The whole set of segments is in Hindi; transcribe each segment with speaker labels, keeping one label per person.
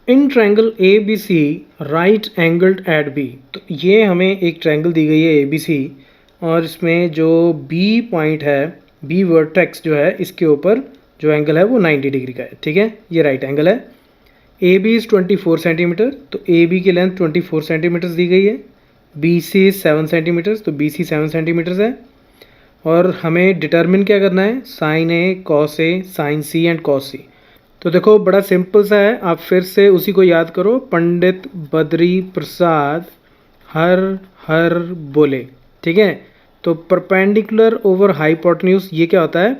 Speaker 1: In triangle A B C right angled at B, तो ये हमें एक ट्रायंगल दी गई है ए बी सी, और इसमें जो बी पॉइंट है, बी वर्टेक्स जो है, इसके ऊपर जो एंगल है वो 90 डिग्री का है। ठीक है, ये राइट एंगल है। ए बी इज़ 24 सेंटीमीटर, तो ए बी की लेंथ 24 सेंटीमीटर्स दी गई है। बी सी इज़ 7 सेंटीमीटर्स, तो बी सी 7 सेंटीमीटर्स है। और हमें डिटर्मिन क्या करना है, sine A cos A sine C and cos C. तो देखो बड़ा सिंपल सा है, आप फिर से उसी को याद करो, पंडित बद्री प्रसाद हर हर बोले। ठीक है, तो परपेंडिकुलर ओवर हाइपोटेन्यूज ये क्या होता है,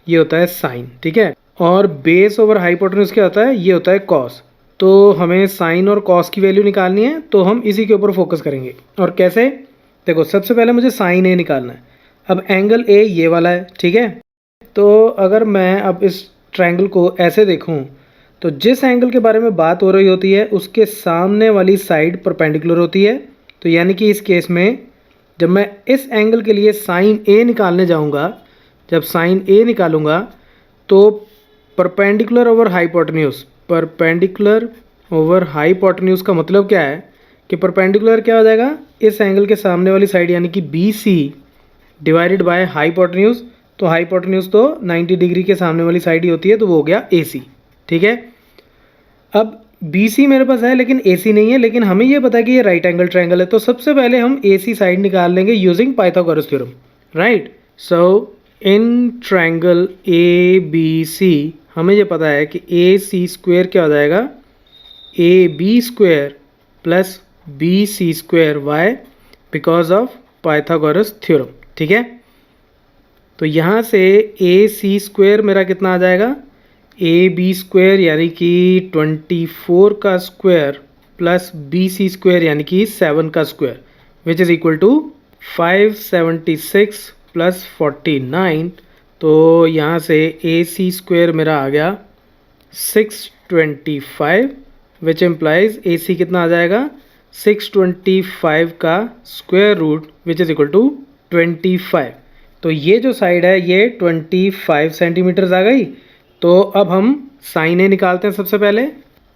Speaker 1: ये होता है साइन। ठीक है, और बेस ओवर हाइपोटेन्यूज क्या होता है, ये होता है कॉस। तो हमें साइन और कॉस की वैल्यू निकालनी है, तो हम इसी के ऊपर फोकस करेंगे। और कैसे, देखो सबसे पहले मुझे साइन ए निकालना है। अब एंगल ए ये वाला है। ठीक है, तो अगर मैं अब इस ट्रायंगल को ऐसे देखूं, तो जिस एंगल के बारे में बात हो रही होती है उसके सामने वाली साइड परपेंडिकुलर होती है। तो यानी कि इस केस में जब मैं इस एंगल के लिए साइन ए निकालने जाऊंगा, जब साइन ए निकालूंगा तो perpendicular over hypotenuse, perpendicular over hypotenuse का मतलब क्या है कि परपेंडिकुलर क्या हो जाएगा, इस एंगल के सामने वाली साइड यानी कि B C divided by hypotenuse. तो हाइपोटेन्यूज तो 90 डिग्री के सामने वाली साइड ही होती है, तो वो हो गया ए सी। ठीक है, अब बी सी मेरे पास है लेकिन ए सी नहीं है, लेकिन हमें ये पता है कि ये राइट एंगल ट्रायंगल है, तो सबसे पहले हम ए सी साइड निकाल लेंगे using Pythagoras theorem. Right, so in triangle A B C हमें ये पता है कि ए सी स्क्वेयर क्या हो जाएगा, A B square plus B C square, why, because of Pythagoras theorem. ठीक है, तो यहाँ से ए सी स्क्वेयर मेरा कितना आ जाएगा, ए बी स्क्वेयर यानी कि 24 का square plus B C square यानी कि 7 का square, which is equal to 576 प्लस 49। तो यहाँ से ए सी स्क्वेयर मेरा आ गया 625, विच एम्प्लाइज ए सी कितना आ जाएगा, 625 का square root, which is equal to 25। तो ये जो साइड है ये 25 सेंटीमीटर्स आ गई। तो अब हम साइन ए निकालते हैं सबसे पहले।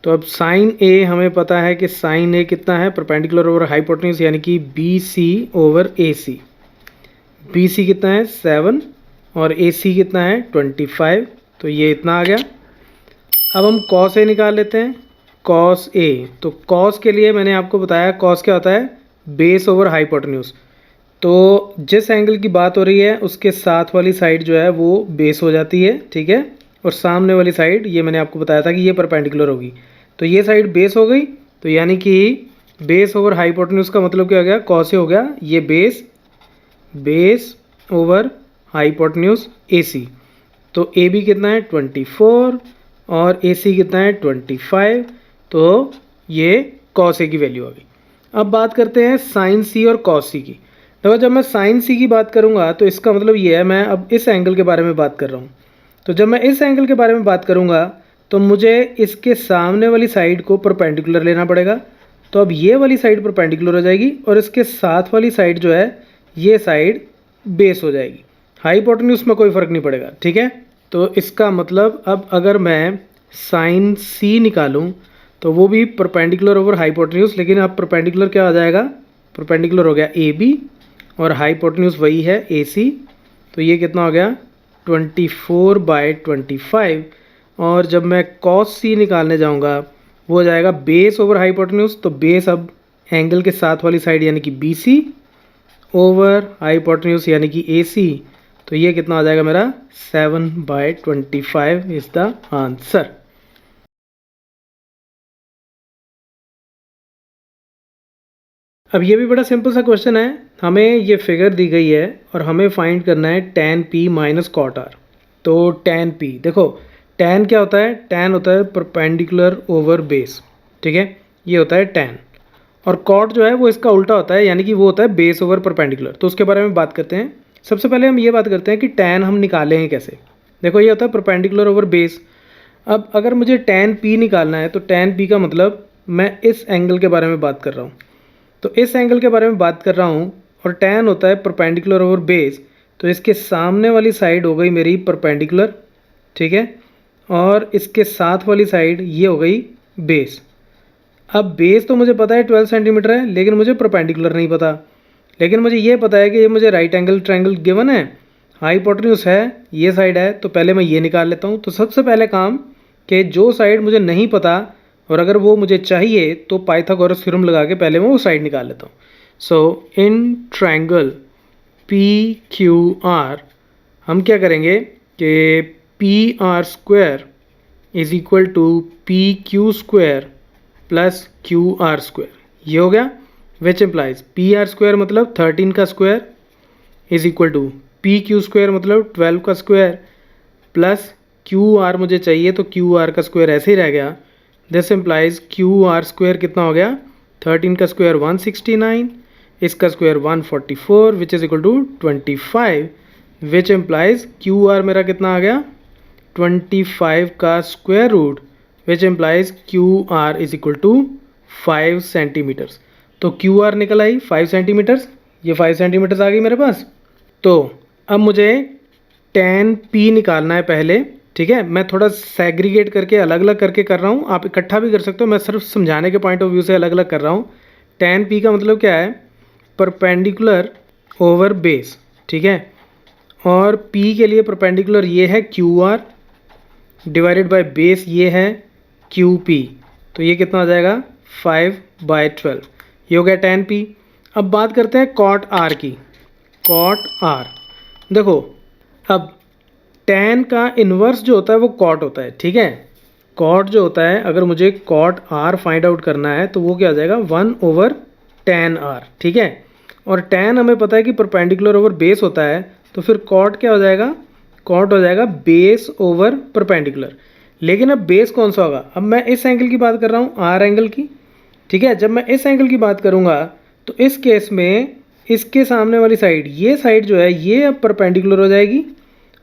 Speaker 1: तो अब साइन ए हमें पता है कि साइन ए कितना है, परपेंडिकुलर ओवर हाइपोटेन्यूज यानी कि बी सी ओवर ए सी। बी सी कितना है 7 और ए सी कितना है 25, तो ये इतना आ गया। अब हम कॉस ए निकाल लेते हैं, कॉस ए। तो कॉस के लिए मैंने आपको बताया कॉस क्या होता है, बेस ओवर हाइपोटेन्यूज। तो जिस एंगल की बात हो रही है उसके साथ वाली साइड जो है वो बेस हो जाती है। ठीक है, और सामने वाली साइड ये मैंने आपको बताया था कि ये परपेंडिकुलर होगी, तो ये साइड बेस हो गई। तो यानी कि बेस ओवर हाइपोटेन्यूज का मतलब क्या हो गया, कॉस ए हो गया, ये base, base over hypotenuse A C. तो ए बी कितना है 24 और ए सी कितना है 25, तो ये कॉस ए की वैल्यू आ गई। अब बात करते हैं साइन सी और कॉस सी की। देखो जब मैं साइन सी की बात करूंगा तो इसका मतलब ये है, मैं अब इस एंगल के बारे में बात कर रहा हूँ। तो जब मैं इस एंगल के बारे में बात करूंगा तो मुझे इसके सामने वाली साइड को परपेंडिकुलर लेना पड़ेगा। तो अब ये वाली साइड परपेंडिकुलर हो जाएगी और इसके साथ वाली साइड जो है ये साइड बेस हो जाएगी। हाइपोटेन्यूज में कोई फ़र्क नहीं पड़ेगा। ठीक है, तो इसका मतलब अब अगर मैं साइन सी निकालूं तो वो भी परपेंडिकुलर ओवर हाइपोटेन्यूज, लेकिन अब परपेंडिकुलर क्या हो जाएगा, परपेंडिकुलर हो गया ए बी और हाइपोटेन्यूज वही है ए सी। तो ये कितना हो गया 24/25। और जब मैं कॉस सी निकालने जाऊंगा वो हो जाएगा बेस ओवर हाइपोटेन्यूज। तो बेस अब एंगल के साथ वाली साइड यानी कि बी सी ओवर हाइपोटेन्यूज यानी कि ए सी। तो ये कितना आ जाएगा मेरा 7/25 इज द आंसर। अब ये भी बड़ा सिंपल सा क्वेश्चन है, हमें ये फिगर दी गई है और हमें फाइंड करना है tan p minus cot r। तो tan p, देखो tan क्या होता है, tan होता है परपेंडिकुलर ओवर बेस। ठीक है, ये होता है tan। और कॉट जो है वो इसका उल्टा होता है, यानी कि वो होता है बेस ओवर परपेंडिकुलर। तो उसके बारे में बात करते हैं। सबसे पहले हम ये बात करते हैं कि tan हम निकालेंगे कैसे। देखो ये होता है परपेंडिकुलर ओवर बेस। अब अगर मुझे tan p निकालना है तो tan p का मतलब मैं इस एंगल के बारे में बात कर रहा हूँ, तो इस एंगल के बारे में बात कर रहा हूँ। और tan होता है परपेंडिकुलर ओवर बेस, तो इसके सामने वाली साइड हो गई मेरी परपेंडिकुलर। ठीक है, और इसके साथ वाली साइड ये हो गई बेस। अब बेस तो मुझे पता है 12 सेंटीमीटर है, लेकिन मुझे परपेंडिकुलर नहीं पता। लेकिन मुझे ये पता है कि ये मुझे राइट एंगल ट्रायंगल गिवन है, हाइपोटेन्यूज है, ये साइड है, तो पहले मैं ये निकाल लेता हूँ। तो सबसे पहले काम कि जो साइड मुझे नहीं पता और अगर वो मुझे चाहिए तो पाइथागोरस थ्योरम लगा के पहले मैं वो साइड निकाल लेता हूँ। So in triangle P Q R हम क्या करेंगे कि P R square is equal to P Q square plus Q R square, ये हो गया। Which implies P R square मतलब 13 का square is equal to P Q square मतलब 12 का स्क्वायर प्लस क्यू आर मुझे चाहिए तो क्यू आर का स्क्वायर ऐसे ही रह गया। This implies Q R square कितना हो गया, 13 का स्क्वायर 169, इसका square 144 which is equal to 25, which implies Q R मेरा कितना आ गया 25 का square root, which implies Q R is equal to 5 centimetres. तो क्यू आर निकल आई 5 सेंटीमीटर्स, ये 5 सेंटीमीटर्स आ गई मेरे पास। तो अब मुझे tan p निकालना है पहले, ठीक है। मैं थोड़ा सेग्रीगेट करके अलग अलग करके कर रहा हूँ, आप इकट्ठा भी कर सकते हो, मैं सिर्फ समझाने के पॉइंट ऑफ व्यू से अलग अलग कर रहा हूँ। tan p का मतलब क्या है, परपेंडिकुलर ओवर बेस, ठीक है। और p के लिए परपेंडिकुलर ये है Q R divided by base ये है क्यू पी, तो ये कितना हो जाएगा 5/12, ये हो गया tan p। अब बात करते हैं cot r की। cot r देखो, अब tan का इन्वर्स जो होता है वो cot होता है, ठीक है। cot जो होता है, अगर मुझे cot r फाइंड आउट करना है तो वो क्या हो जाएगा 1/tan r, ठीक है। और tan हमें पता है कि परपेंडिकुलर ओवर बेस होता है, तो फिर cot क्या हो जाएगा, cot हो जाएगा बेस ओवर परपेंडिकुलर। लेकिन अब बेस कौन सा होगा, अब मैं इस एंगल की बात कर रहा हूँ r एंगल की, ठीक है। जब मैं इस एंगल की बात करूँगा तो इस केस में इसके सामने वाली साइड, ये साइड जो है ये अब परपेंडिकुलर हो जाएगी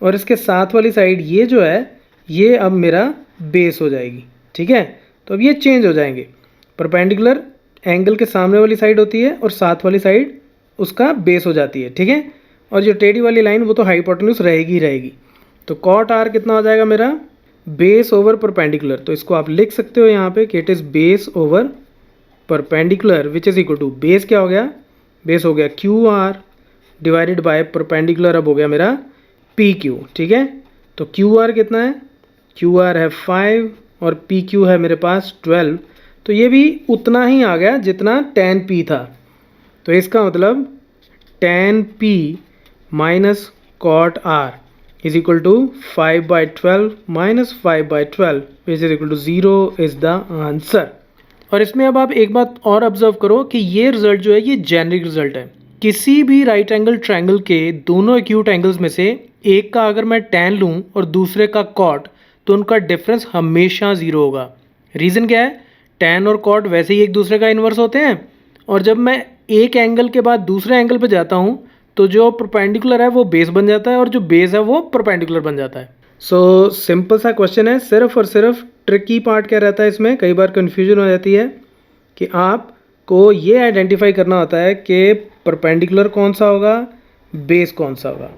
Speaker 1: और इसके साथ वाली साइड ये जो है ये अब मेरा बेस हो जाएगी, ठीक है। तो अब ये चेंज हो जाएंगे, परपेंडिकुलर एंगल के सामने वाली साइड होती है और साथ वाली साइड उसका बेस हो जाती है, ठीक है। और जो टेढ़ी वाली लाइन वो तो हाइपोटेन्यूज रहेगी ही रहेगी। तो कॉट आर कितना हो जाएगा मेरा बेस ओवर परपेंडिकुलर, तो इसको आप लिख सकते हो यहाँ पे कि it is base over perpendicular which is equal to base क्या हो गया, बेस हो गया Q R divided by perpendicular, अब हो गया मेरा पी क्यू, ठीक है। तो क्यू आर कितना है, क्यू आर है 5 और पी क्यू है मेरे पास 12, तो ये भी उतना ही आ गया जितना tan p था। तो इसका मतलब tan p minus cot r is equal to 5/12 minus 5/12 which is equal to 0 is the answer. और इसमें अब आप एक बात और ऑब्जर्व करो कि ये रिजल्ट जो है ये जेनरिक रिजल्ट है। किसी भी राइट एंगल ट्रायंगल के दोनों एक्यूट एंगल्स में से एक का अगर मैं tan लूँ और दूसरे का cot, तो उनका डिफरेंस हमेशा 0 होगा। रीज़न क्या है, tan और cot वैसे ही एक दूसरे का इन्वर्स होते हैं, और जब मैं एक एंगल के बाद दूसरे एंगल पर जाता हूँ तो जो परपेंडिकुलर है वो बेस बन जाता है और जो बेस है वो परपेंडिकुलर बन जाता है। सो सिंपल सा क्वेश्चन है, सिर्फ और सिर्फ ट्रिकी पार्ट क्या रहता है इसमें, कई बार कन्फ्यूजन हो जाती है कि आपको ये आइडेंटिफाई करना होता है कि परपेंडिकुलर कौन सा होगा, बेस कौन सा होगा।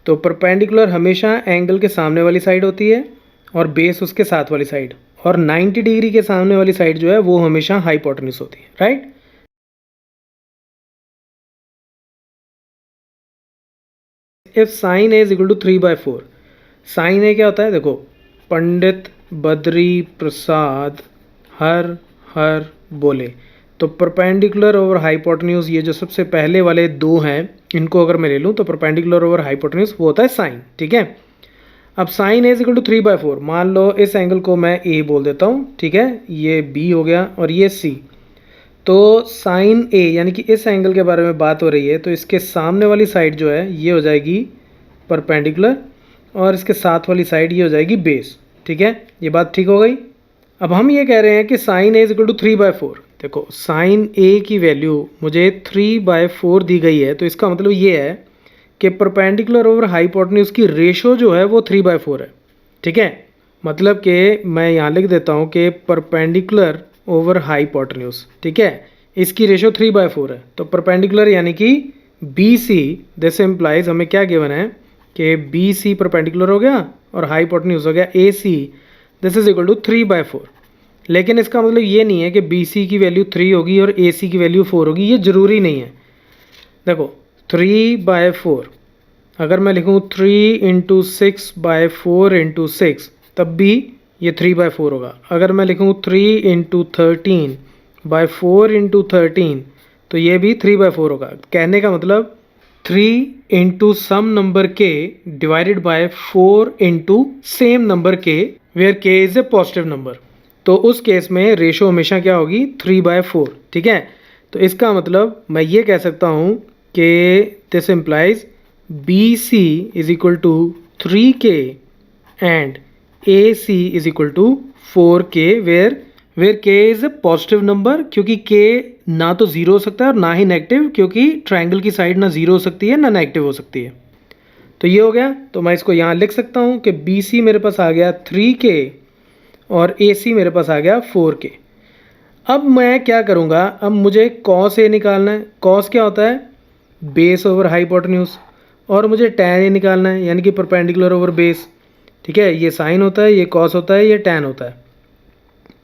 Speaker 1: तो परपेंडिकुलर हमेशा एंगल के सामने वाली साइड होती है और बेस उसके साथ वाली साइड, और 90 डिग्री के सामने वाली साइड जो है वो हमेशा हाइपोटेन्यूज होती है, right. If sine A is equal to 3/4, sine A क्या होता है, देखो पंडित बद्री प्रसाद हर हर बोले, तो परपेंडिकुलर ओवर हाइपोटेन्यूज ये जो सबसे पहले वाले दो हैं इनको अगर मैं ले लूँ तो परपेंडिकुलर ओवर हाइपोटेन्यूज वो होता है साइन, ठीक है। अब sine A is equal to 3/4, मान लो इस एंगल को मैं ए बोल देता हूँ, ठीक है, ये बी हो गया और ये सी। तो साइन ए यानी कि इस एंगल के बारे में बात हो रही है, तो इसके सामने वाली साइड जो है ये हो जाएगी परपेंडिकुलर और इसके साथ वाली साइड ये हो जाएगी बेस, ठीक है। ये बात ठीक हो गई। अब हम ये कह रहे हैं कि sine A is equal to 3/4, देखो साइन ए की वैल्यू मुझे 3/4 दी गई है, तो इसका मतलब ये है कि परपेंडिकुलर ओवर हाइपोटेन्यूज की रेशो जो है वो 3/4 है, ठीक है। मतलब कि मैं यहाँ लिख देता हूँ कि परपेंडिकुलर ओवर हाइपोटेन्यूज, ठीक है, इसकी रेशो 3/4 है। तो परपेंडिकुलर यानी कि बी सी, दिस इम्प्लाइज हमें क्या गिवन है कि बी सी परपेंडिकुलर हो गया और हाइपोटेन्यूज हो गया ए सी, दिस इज इक्वल टू 3/4। लेकिन इसका मतलब ये नहीं है कि BC की वैल्यू 3 होगी और AC की वैल्यू 4 होगी, ये ज़रूरी नहीं है। देखो 3/4 अगर मैं लिखूँ 3 × 6/4 × 6 तब भी ये 3/4 होगा। अगर मैं लिखूँ 3 × 13/4 × 13 तो ये भी 3/4 होगा। कहने का मतलब 3 × some number k divided by 4 × same number k where k is a positive number. तो उस केस में रेशो हमेशा क्या होगी 3/4। ठीक है, तो इसका मतलब मैं ये कह सकता हूँ कि this implies BC is equal to 3k and AC is equal to 4k where k is a positive number, क्योंकि k ना तो ज़ीरो हो सकता है और ना ही नेगेटिव, क्योंकि ट्रायंगल की साइड ना ज़ीरो हो सकती है ना नेगेटिव हो सकती है। तो ये हो गया। तो मैं इसको यहाँ लिख सकता हूँ कि BC मेरे पास आ गया 3k और AC मेरे पास आ गया 4k। अब मैं क्या करूँगा, अब मुझे cos A निकालना है। cos क्या होता है, बेस ओवर हाइपोटेन्यूज, और मुझे tan A निकालना है यानी कि परपेंडिकुलर ओवर बेस। ठीक है, ये साइन होता है, ये cos होता है, ये tan होता है।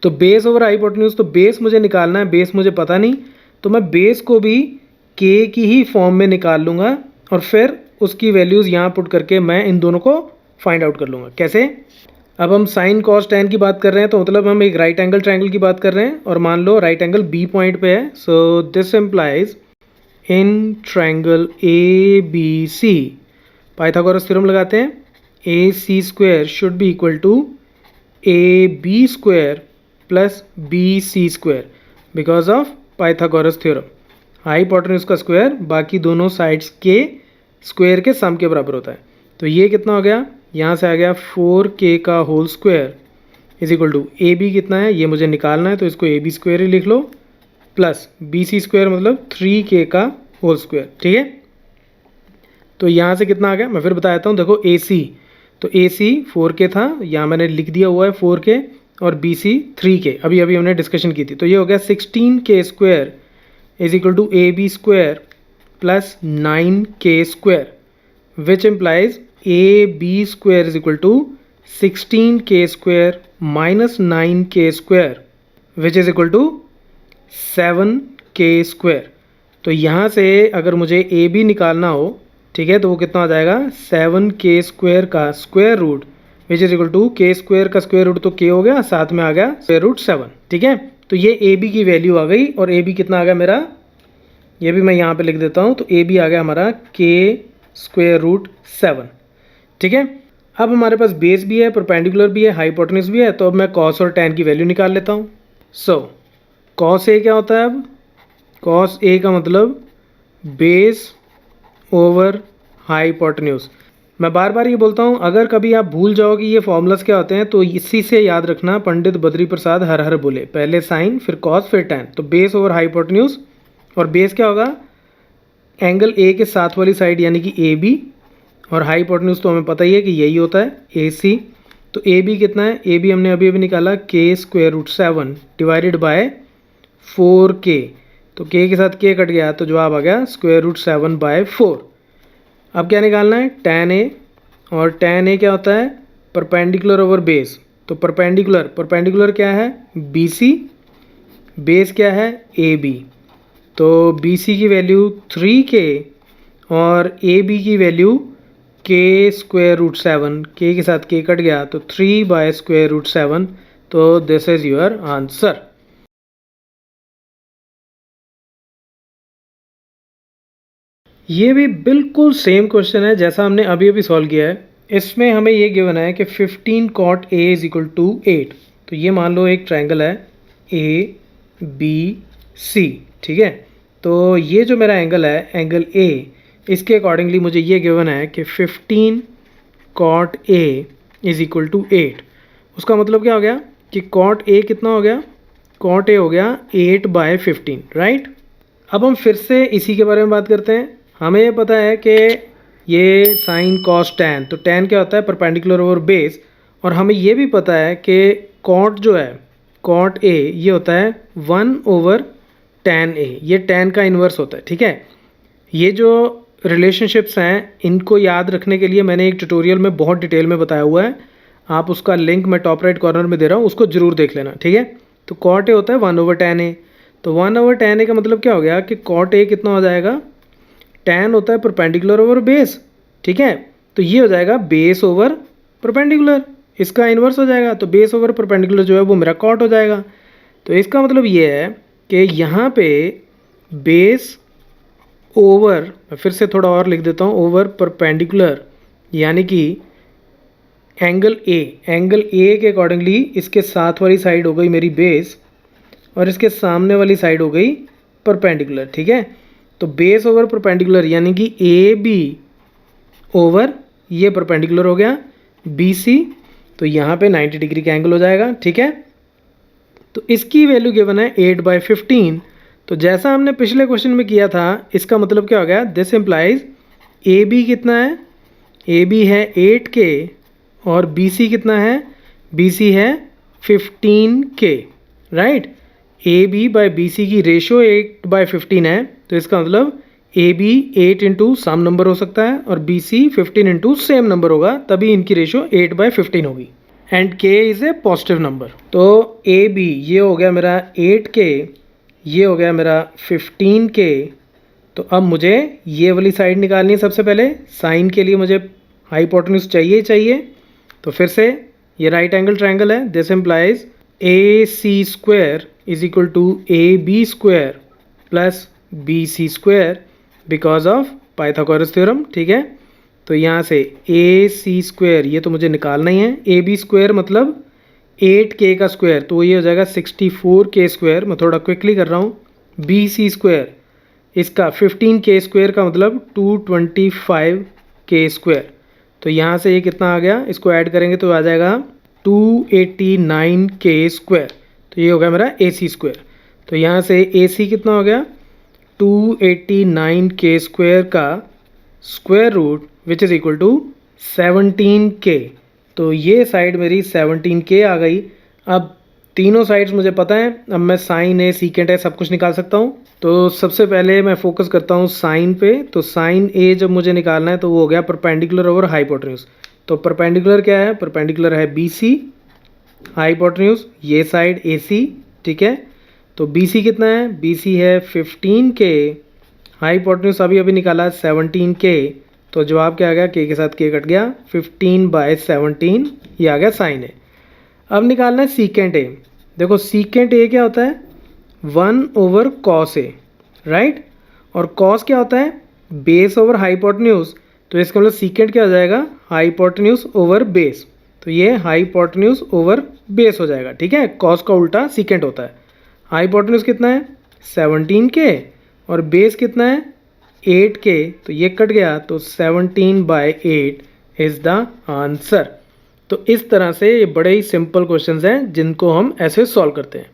Speaker 1: तो बेस ओवर हाइपोटेन्यूज, तो बेस मुझे निकालना है, बेस मुझे पता नहीं, तो मैं बेस को भी k की ही फॉर्म में निकाल लूँगा और फिर उसकी वैल्यूज़ यहाँ पुट करके मैं इन दोनों को फाइंड आउट कर लूँगा। कैसे, अब हम साइन कॉस टैन की बात कर रहे हैं, तो मतलब हम एक राइट एंगल ट्रायंगल की बात कर रहे हैं और मान लो राइट एंगल B पॉइंट पे है। So this implies in triangle ABC Pythagoras theorem लगाते हैं, AC² should be equal to AB² plus BC² because of Pythagoras theorem. Hypotenuse का स्क्वायर बाकी दोनों साइड्स के स्क्वायर के सम के बराबर होता है। तो ये कितना हो गया, यहाँ से आ गया 4k का whole square is equal to AB कितना है ये मुझे निकालना है, तो इसको AB² ही लिख लो प्लस BC² मतलब 3k का होल स्क्वायर। ठीक है, तो यहाँ से कितना आ गया मैं फिर बता देता हूँ। देखो AC, तो AC 4k था, यहाँ मैंने लिख दिया हुआ है 4k, और BC 3k अभी अभी हमने डिस्कशन की थी। तो ये हो गया 16k² is equal to AB² plus 9k² which implies AB² is equal to 16k² minus 9k² which is equal to 7k²। तो यहाँ से अगर मुझे AB निकालना हो, ठीक है, तो वो कितना आ जाएगा 7k² का square root which is equal to k² का स्क्वायर रूट, तो k हो गया, साथ में आ गया √7। ठीक है, तो ये AB की वैल्यू आ गई, और AB कितना आ गया मेरा, ये भी मैं यहाँ पे लिख देता हूँ। तो AB आ गया हमारा k√7। ठीक है, अब हमारे पास बेस भी है, परपेंडिकुलर भी है, हाइपोटेन्यूज भी है, तो अब मैं cos और tan की वैल्यू निकाल लेता हूँ। सो cos A क्या होता है, अब cos A का मतलब बेस ओवर हाइपोटेन्यूज। मैं बार बार ये बोलता हूँ, अगर कभी आप भूल जाओ कि ये फॉर्मूलाज क्या होते हैं तो इसी से याद रखना, पंडित बद्री प्रसाद हर हर बोले, पहले साइन फिर कॉस फिर टैन। तो बेस ओवर हाइपोटेन्यूज, और बेस क्या होगा, एंगल ए के साथ वाली साइड यानी कि AB, और हाइपोटेन्यूज तो हमें पता ही है कि यही होता है AC। तो AB कितना है, AB हमने अभी अभी निकाला k√7 डिवाइडेड बाय 4k, तो k के साथ k कट गया तो जवाब आ गया √7/4। अब क्या निकालना है, tan A, और tan A क्या होता है, परपेंडिकुलर ओवर बेस। तो परपेंडिकुलर क्या है BC, बेस क्या है AB। तो BC की वैल्यू 3k और AB की वैल्यू k²√7, k के साथ k कट गया तो 3/√7। तो दिस इज योर आंसर। ये भी बिल्कुल सेम क्वेश्चन है जैसा हमने अभी अभी सॉल्व किया है। इसमें हमें ये गिवन है कि 15 cot A is equal to 8। तो ये मान लो एक ट्रायंगल है ABC, ठीक है। तो ये जो मेरा एंगल है, एंगल A, इसके अकॉर्डिंगली मुझे ये गिवन है कि 15 cot A is equal to 8। उसका मतलब क्या हो गया कि cot A कितना हो गया, cot A हो गया 8/15, राइट। अब हम फिर से इसी के बारे में बात करते हैं। हमें ये पता है कि ये साइन कॉस टैन, तो टैन क्या होता है, परपेंडिकुलर ओवर बेस। और हमें ये भी पता है कि कॉट जो है, कॉट ए, ये होता है 1/tan A, ये टैन का इन्वर्स होता है, ठीक है। ये जो रिलेशनशिप्स हैं इनको याद रखने के लिए मैंने एक ट्यूटोरियल में बहुत डिटेल में बताया हुआ है, आप उसका लिंक मैं टॉप राइट कॉर्नर में दे रहा हूँ, उसको ज़रूर देख लेना, ठीक है। तो कॉट ए होता है 1/tan a। तो 1/tan a का मतलब क्या हो गया कि कॉट ए कितना हो जाएगा, tan होता है परपेंडिकुलर ओवर बेस, ठीक है। तो ये हो जाएगा बेस ओवर परपेंडिकुलर, इसका इन्वर्स हो जाएगा। तो बेस ओवर परपेंडिकुलर जो है वो मेरा कॉट हो जाएगा। तो इसका मतलब ये है कि यहाँ पे बेस ओवर, मैं फिर से थोड़ा और लिख देता हूँ, ओवर परपेंडिकुलर, यानी कि एंगल ए के अकॉर्डिंगली इसके साथ वाली साइड हो गई मेरी बेस और इसके सामने वाली साइड हो गई परपेंडिकुलर, ठीक है। तो बेस ओवर परपेंडिकुलर यानी कि ए बी ओवर ये परपेंडिकुलर हो गया बी सी, तो यहाँ पे 90 डिग्री का एंगल हो जाएगा, ठीक है। तो इसकी वैल्यू गिवन है 8/15। तो जैसा हमने पिछले क्वेश्चन में किया था, इसका मतलब क्या हो गया, दिस इम्प्लाइज ए बी कितना है, ए बी है 8K और बी सी कितना है, बी सी है 15K, right. A B by B C की रेशियो 8/15 है, तो इसका मतलब A B 8 into some number हो सकता है और B C 15 into same number होगा, तभी इनकी रेशियो 8/15 होगी। And k is a positive number. तो ए बी ये हो गया मेरा 8K, ये हो गया मेरा 15K। तो अब मुझे ये वाली साइड निकालनी है। सबसे पहले साइन के लिए मुझे हाइपोटेन्यूज चाहिए। तो फिर से ये राइट एंगल ट्रायंगल है, this implies AC² is equal to AB² plus BC² because of Pythagoras theorem, ठीक है। तो यहाँ से AC² ये तो मुझे निकालना ही है, AB² मतलब 8K का स्क्वायर, तो ये हो जाएगा 64K²। मैं थोड़ा क्विकली कर रहा हूँ। BC² इसका 15K² का मतलब 225K²। तो यहाँ से ये कितना आ गया, इसको ऐड करेंगे तो आ जाएगा 289K²। तो ये हो गया मेरा AC²। तो यहाँ से AC कितना हो गया, 289K² का square root which is equal to 17K। तो ये साइड मेरी 17K आ गई। अब तीनों साइड्स मुझे पता है, अब मैं साइन ए सीकेंट है सब कुछ निकाल सकता हूँ। तो सबसे पहले मैं फोकस करता हूँ साइन पे। तो साइन ए जब मुझे निकालना है तो वो हो गया परपेंडिकुलर ओवर हाइपोटेन्यूज। तो परपेंडिकुलर क्या है, परपेंडिकुलर है BC, हाइपोटेन्यूज ये साइड AC, ठीक है। तो BC कितना है, BC है 15K, हाइपोटेन्यूज अभी अभी निकाला 17K। तो जवाब क्या आ गया, K के साथ K कट गया, 15/17 ये आ गया साइन ए। अब निकालना है सीकेंट ए। देखो सीकेंट ए क्या होता है, 1/cos A, राइट। और cos क्या होता है, बेस ओवर हाइपोटेन्यूज। तो इसका मतलब सीकेंट क्या हो जाएगा, हाइपोटेन्यूज ओवर बेस। तो ये हाइपोटेन्यूज ओवर बेस हो जाएगा, ठीक है। cos का उल्टा सीकेंट होता है। हाइपोटेन्यूज कितना है 17K और बेस कितना है 8K, तो ये कट गया, तो 17/8 इज़ द आंसर। तो इस तरह से ये बड़े ही सिंपल क्वेश्चंस हैं जिनको हम ऐसे सॉल्व करते हैं।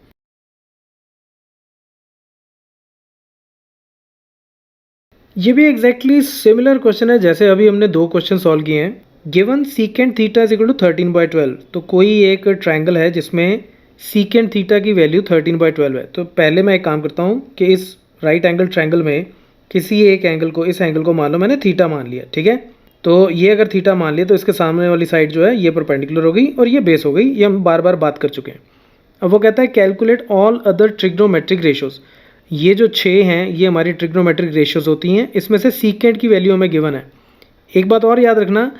Speaker 1: ये भी एग्जैक्टली सिमिलर क्वेश्चन है जैसे अभी हमने दो क्वेश्चन सॉल्व किए हैं। Given secant theta is equal to 13/12। तो कोई एक ट्रायंगल है जिसमें सीकेंट थीटा की वैल्यू 13/12 है। तो पहले मैं एक काम करता हूँ कि इस राइट एंगल ट्रायंगल में किसी एक एंगल को, इस एंगल को मान लो मैंने थीटा मान लिया, ठीक है। तो ये अगर थीटा मान लिया तो इसके सामने वाली साइड जो है ये परपेंडिकुलर हो गई और ये बेस हो गई। ये हम बार बार बात कर चुके हैं। अब वो कहता है calculate all other trigonometric ratios. ये जो 6 हैं ये हमारी ट्रिग्नोमेट्रिक रेशियोज होती हैं, इसमें से सीकेंट की वैल्यू हमें गिवन है। एक बात और याद रखना,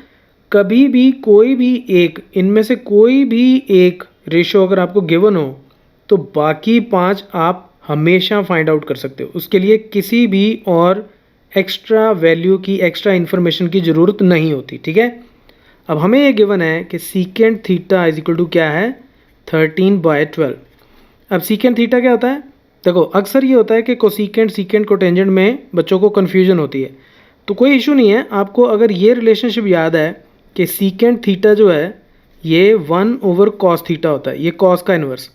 Speaker 1: कभी भी कोई भी एक, इनमें से कोई भी एक रेशियो अगर आपको गिवन हो तो बाकी 5 आप हमेशा फाइंड आउट कर सकते हो। उसके लिए किसी भी और एक्स्ट्रा वैल्यू की, एक्स्ट्रा इन्फॉर्मेशन की ज़रूरत नहीं होती, ठीक है। अब हमें ये गिवन है कि secant theta is equal to क्या है, 13/12। अब सीकेंट थीटा क्या होता है, देखो अक्सर ये होता है कि कोसीकेंट, सीकेंट, कोटेंजेंट में बच्चों को कन्फ्यूजन होती है। तो कोई इशू नहीं है, आपको अगर ये रिलेशनशिप याद है कि सीकेंट थीटा जो है ये 1/cos थीटा होता है। ये कॉस का इन्वर्स,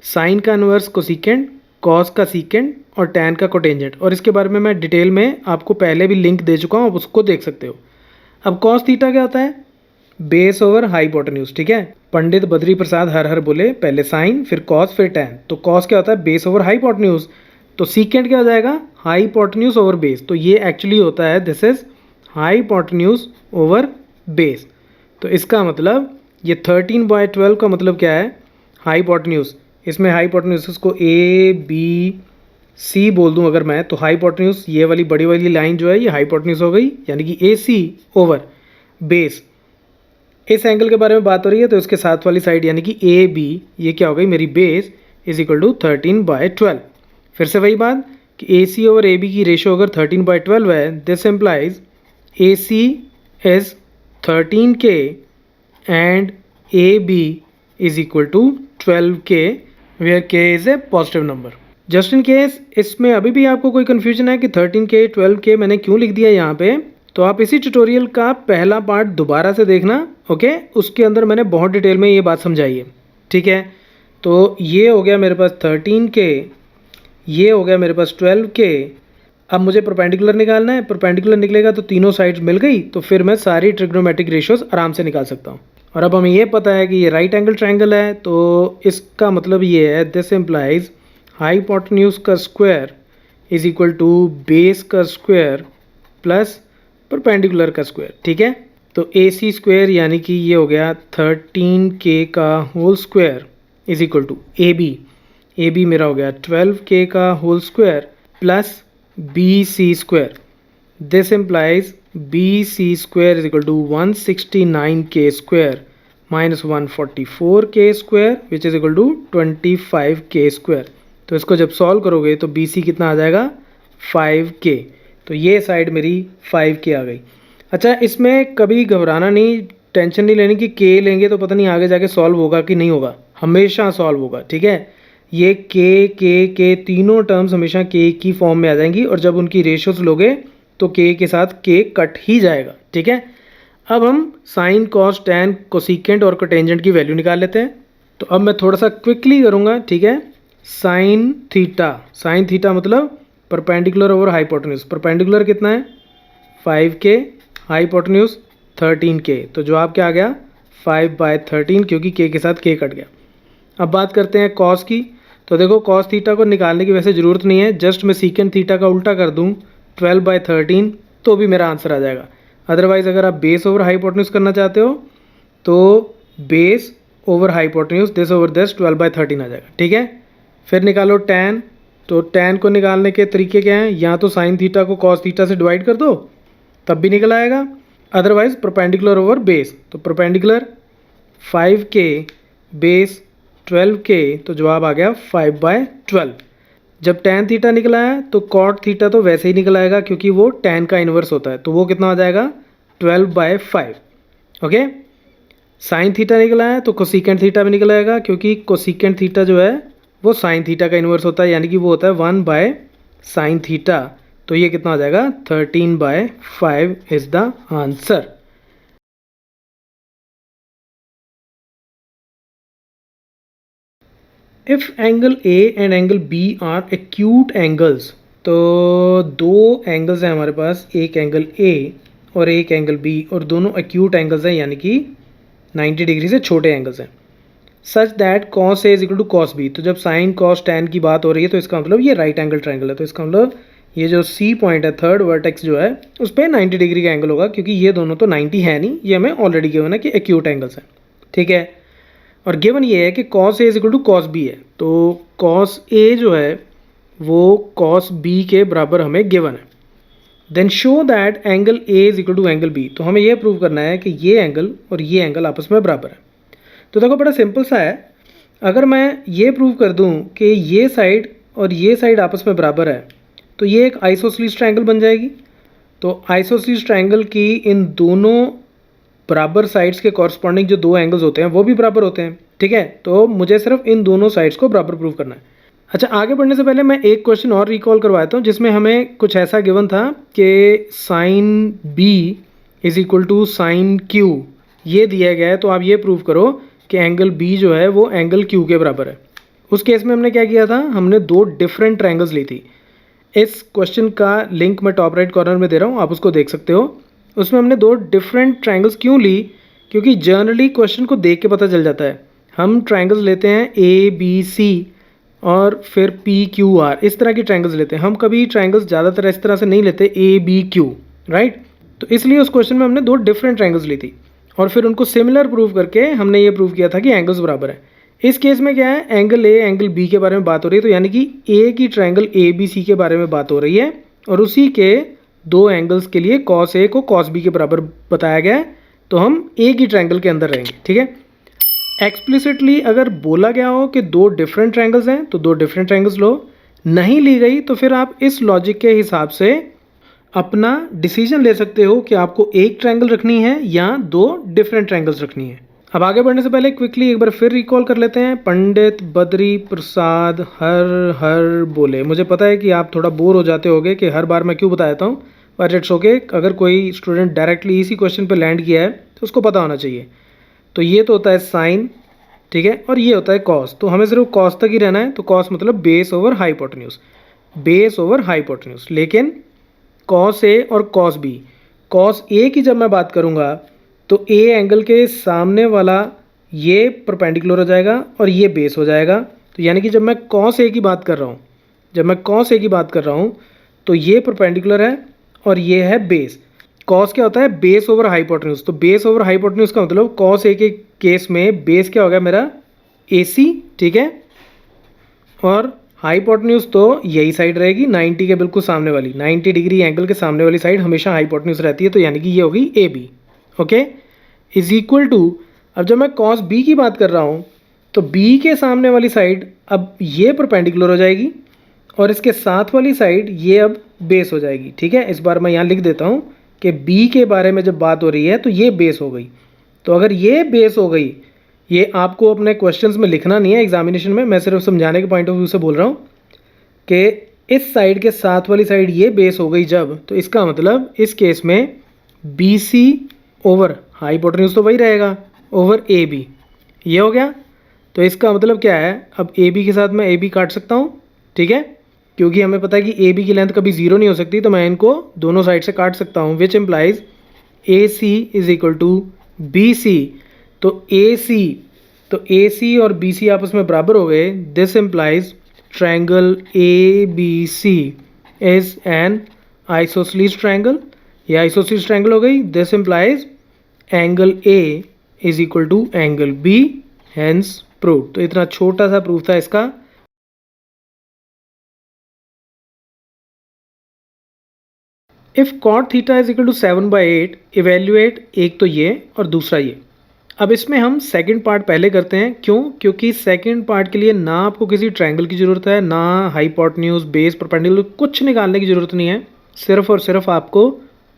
Speaker 1: साइन का इन्वर्स कोसीकेंट, कॉस का सीकेंट और टैन का कोटेंजेंट। और इसके बारे में मैं डिटेल में आपको पहले भी लिंक दे चुका हूँ, आप उसको देख सकते हो। अब कॉस थीटा क्या होता है, बेस ओवर हाइपोटेन्यूज, ठीक है। पंडित बद्री प्रसाद हर हर बोले, पहले साइन फिर कॉस फिर टैन। तो कॉस क्या होता है, बेस ओवर हाइपोटेन्यूज। तो सीकेंट क्या हो जाएगा, हाइपोटेन्यूज ओवर बेस। तो ये एक्चुअली होता है, this is hypotenuse over base. तो इसका मतलब ये 13/12 का मतलब क्या है, हाइपोटेन्यूज इसमें हाइपोटेन्यूज को ए बी सी बोल दूं अगर मैं, तो हाइपोटेन्यूज ये वाली बड़ी वाली लाइन जो है ये हाइपोटेन्यूज हो गई, यानी कि ए सी ओवर बेस। इस एंगल के बारे में बात हो रही है तो इसके साथ वाली साइड यानी कि ए बी, ये क्या हो गई मेरी बेस इज इक्वल टू 13/12। फिर से वही बात कि A C over A B की रेशो अगर 13/12 है, this implies A C is 13K and A B is equal to 12K where K is a positive number. Just in case इसमें अभी भी आपको कोई कन्फ्यूजन है कि 13K 12K मैंने क्यों लिख दिया यहाँ पे, तो आप इसी ट्यूटोरियल का पहला पार्ट दोबारा से देखना, ओके। उसके अंदर मैंने बहुत डिटेल में ये बात समझाई है, ठीक है। तो ये हो गया मेरे पास 13K, ये हो गया मेरे पास 12K। अब मुझे परपेंडिकुलर निकालना है, परपेंडिकुलर निकलेगा तो तीनों साइड्स मिल गई, तो फिर मैं सारी ट्रिग्नोमेट्रिक रेशियोज आराम से निकाल सकता हूँ। और अब हमें ये पता है कि ये राइट एंगल ट्रायंगल है, तो इसका मतलब ये है दिस एम्प्लाइज हाइपोटेन्यूज का square is equal to base का स्क्वायर प्लस परपेंडिकुलर का स्क्वायर, ठीक है। तो ए सी स्क्वायर यानी कि ये हो गया 13K का whole square is equal to A B मेरा हो गया 12K का whole square plus B C square. This implies B C square is equal to 169K square minus 144K square which is equal to 25K square. तो इसको जब सॉल्व करोगे तो बी सी कितना आ जाएगा 5K। तो ये साइड मेरी 5K आ गई। अच्छा, इसमें कभी घबराना नहीं, टेंशन नहीं लेनी कि K लेंगे तो पता नहीं आगे जाके सॉल्व होगा कि नहीं होगा, हमेशा सॉल्व होगा, ठीक है। ये K तीनों टर्म्स हमेशा K की फॉर्म में आ जाएंगी और जब उनकी रेशियोज लोगे तो K के साथ K कट ही जाएगा, ठीक है। अब हम साइन कॉस टैन कोसिकेंट और कोटेंजेंट की वैल्यू निकाल लेते हैं। तो अब मैं थोड़ा सा क्विकली करूँगा, ठीक है। साइन थीटा मतलब परपेंडिकुलर ओवर हाइपोटेन्यूज। परपेंडिकुलर कितना है 5K, हाइपोटेन्यूज 13K, तो जवाब क्या आ गया 5/13 क्योंकि K के साथ K कट गया। अब बात करते हैं कॉस की। तो देखो कॉस थीटा को निकालने की वैसे ज़रूरत नहीं है, जस्ट मैं सीकेंट थीटा का उल्टा कर दूँ 12/13 तो भी मेरा आंसर आ जाएगा। अदरवाइज़ अगर आप बेस ओवर हाइपोटेन्यूज करना चाहते हो तो base over hypotenuse this over this 12/13 आ जाएगा, ठीक है। फिर निकालो टैन। तो टैन को निकालने के तरीके क्या हैं, या तो साइन थीटा को कॉस थीटा से डिवाइड कर दो तब भी निकल आएगा, अदरवाइज परपेंडिकुलर ओवर बेस। तो परपेंडिकुलर 5K बेस 12K, तो जवाब आ गया 5/12। जब टैन थीटा निकला है तो कॉट थीटा तो वैसे ही निकल आएगा क्योंकि वो टैन का इन्वर्स होता है, तो वो कितना आ जाएगा 12/5, ओके। साइन थीटा निकला है तो कोसिकेंट थीटा भी निकल आएगा क्योंकि कोसिकेंट थीटा जो है वो साइन थीटा का इन्वर्स होता है, यानी कि वो होता है 1/sin थीटा। तो ये कितना आ जाएगा 13/5 is the answer. If angle A and angle B are acute angles, तो दो एंगल्स हैं हमारे पास, एक एंगल ए और एक एंगल बी, और दोनों एक्यूट एंगल्स हैं यानी कि 90 डिग्री से छोटे एंगल्स हैं। Such that cos A is equal to cos B, तो जब साइन कॉस टैन की बात हो रही है तो इसका मतलब ये राइट एंगल ट्रायंगल है, तो इसका मतलब ये जो सी पॉइंट है थर्ड वर्टेक्स जो है उस पर 90 डिग्री का एंगल होगा, क्योंकि ये दोनों तो 90 है नहीं, ये हमें ऑलरेडी गिवन है कि एक्यूट एंगल्स हैं, ठीक है। और गिवन ये है कि cos A is equal to cos B है, तो कॉस ए जो है वो कॉस बी के बराबर हमें गिवन है। Then show that angle A is equal to angle B, तो हमें यह प्रूव करना है कि ये एंगल और ये एंगल आपस में बराबर है। तो देखो बड़ा सिंपल सा है, अगर मैं ये प्रूव कर दूं कि ये साइड और ये साइड आपस में बराबर है तो ये एक आइसोसेलेस ट्रायंगल बन जाएगी। तो आइसोसेलेस ट्रायंगल की इन दोनों बराबर साइड्स के कॉरस्पॉन्डिंग जो दो एंगल्स होते हैं वो भी बराबर होते हैं, ठीक है। तो मुझे सिर्फ इन दोनों साइड्स को बराबर प्रूव करना है। अच्छा, आगे बढ़ने से पहले मैं एक क्वेश्चन और रिकॉल करवाता हूँ जिसमें हमें कुछ ऐसा गिवन था कि sine B is equal to sine Q ये दिया गया है, तो आप ये प्रूव करो कि एंगल बी जो है वो एंगल क्यू के बराबर है। उस केस में हमने क्या किया था, हमने दो डिफरेंट ट्रायंगल्स ली थी। इस क्वेश्चन का लिंक मैं टॉप राइट कॉर्नर में दे रहा हूँ, आप उसको देख सकते हो। उसमें हमने दो डिफरेंट ट्रायंगल्स क्यों ली, क्योंकि जनरली क्वेश्चन को देख के पता चल जाता है। हम ट्रायंगल्स लेते हैं ए बी सी और फिर पी क्यू आर, इस तरह की ट्रायंगल्स लेते हैं हम, कभी ट्रायंगल्स ज़्यादातर इस तरह से नहीं लेते ए बी क्यू, राइट। तो इसलिए उस क्वेश्चन में हमने दो डिफरेंट ट्रायंगल्स ली थी और फिर उनको सिमिलर प्रूव करके हमने ये प्रूव किया था कि एंगल्स बराबर है। इस केस में क्या है, एंगल ए एंगल बी के बारे में बात हो रही है, तो यानी कि ए की ट्रायंगल ए बी सी के बारे में बात हो रही है और उसी के दो एंगल्स के लिए कॉस ए को कॉस बी के बराबर बताया गया है, तो हम ए की ट्रायंगल के अंदर रहेंगे। ठीक है, एक्सप्लिसिटली अगर बोला गया हो कि दो डिफरेंट ट्रायंगल्स हैं तो दो डिफरेंट ट्रायंगल्स लो, नहीं ली गई तो फिर आप इस लॉजिक के हिसाब से अपना डिसीजन ले सकते हो कि आपको एक ट्रायंगल रखनी है या दो डिफरेंट ट्रायंगल्स रखनी है। अब आगे बढ़ने से पहले क्विकली एक बार फिर रिकॉल कर लेते हैं। पंडित बद्री प्रसाद हर हर बोले। मुझे पता है कि आप थोड़ा बोर हो जाते होगे कि हर बार मैं क्यों बता देता हूँ, पर इट्स ओके। अगर कोई स्टूडेंट डायरेक्टली इसी क्वेश्चन पे लैंड किया है तो उसको पता होना चाहिए। तो ये तो होता है साइन, ठीक है, और ये होता है कॉस। तो हमें सिर्फ कॉस तक ही रहना है। तो कॉस मतलब base over hypotenuse, base over hypotenuse. लेकिन कॉस ए और कॉस बी, कॉस ए की जब मैं बात करूँगा तो ए एंगल के सामने वाला ये परपेंडिकुलर हो जाएगा और ये बेस हो जाएगा। तो यानी कि जब मैं कॉस ए की बात कर रहा हूँ, जब मैं कॉस ए की बात कर रहा हूँ तो ये परपेंडिकुलर है और ये है बेस। कॉस क्या होता है, बेस ओवर हाइपोटेन्यूज। तो बेस ओवर हाइपोटेन्यूज का मतलब कॉस ए के केस में बेस क्या होगा मेरा, ए सी, ठीक है, और हाइपोटेन्यूज तो यही साइड रहेगी 90 के बिल्कुल सामने वाली, 90 डिग्री एंगल के सामने वाली साइड हमेशा हाइपोटेन्यूज रहती है। तो यानी कि ये होगी A B, okay, is equal to, अब जब मैं कॉस बी की बात कर रहा हूँ तो बी के सामने वाली साइड अब ये परपेंडिकुलर हो जाएगी और इसके साथ वाली साइड ये अब बेस हो जाएगी। ठीक है, इस बार मैं यहाँ लिख देता हूँ कि बी के बारे में जब बात हो रही है तो ये बेस हो गई। तो अगर ये बेस हो गई, ये आपको अपने क्वेश्चंस में लिखना नहीं है एग्जामिनेशन में, मैं सिर्फ समझाने के पॉइंट ऑफ व्यू से बोल रहा हूँ कि इस साइड के साथ वाली साइड ये बेस हो गई जब, तो इसका मतलब इस केस में बी सी ओवर हाइपोटेन्यूज तो वही रहेगा ओवर ए बी, ये हो गया। तो इसका मतलब क्या है, अब ए बी के साथ मैं ए बी काट सकता हूँ, ठीक है, क्योंकि हमें पता है कि ए बी की लेंथ कभी जीरो नहीं हो सकती, तो मैं इनको दोनों साइड से काट सकता हूँ, which implies A C is equal to B C. तो ए सी और बी सी आपस में बराबर हो गए। This implies triangle A B C is an isosceles triangle, ये आइसोसेलेस ट्रायंगल हो गई। This implies angle A is equal to angle B, hence prove. तो इतना छोटा सा प्रूफ था इसका। If cot theta is equal to 7/8 evaluate, एक तो ये और दूसरा ये। अब इसमें हम सेकंड पार्ट पहले करते हैं, क्यों, क्योंकि सेकंड पार्ट के लिए ना आपको किसी ट्रायंगल की ज़रूरत है, ना हाइपोटेन्यूज, बेस, परपेंडिकुलर, कुछ निकालने की ज़रूरत नहीं है। सिर्फ और सिर्फ आपको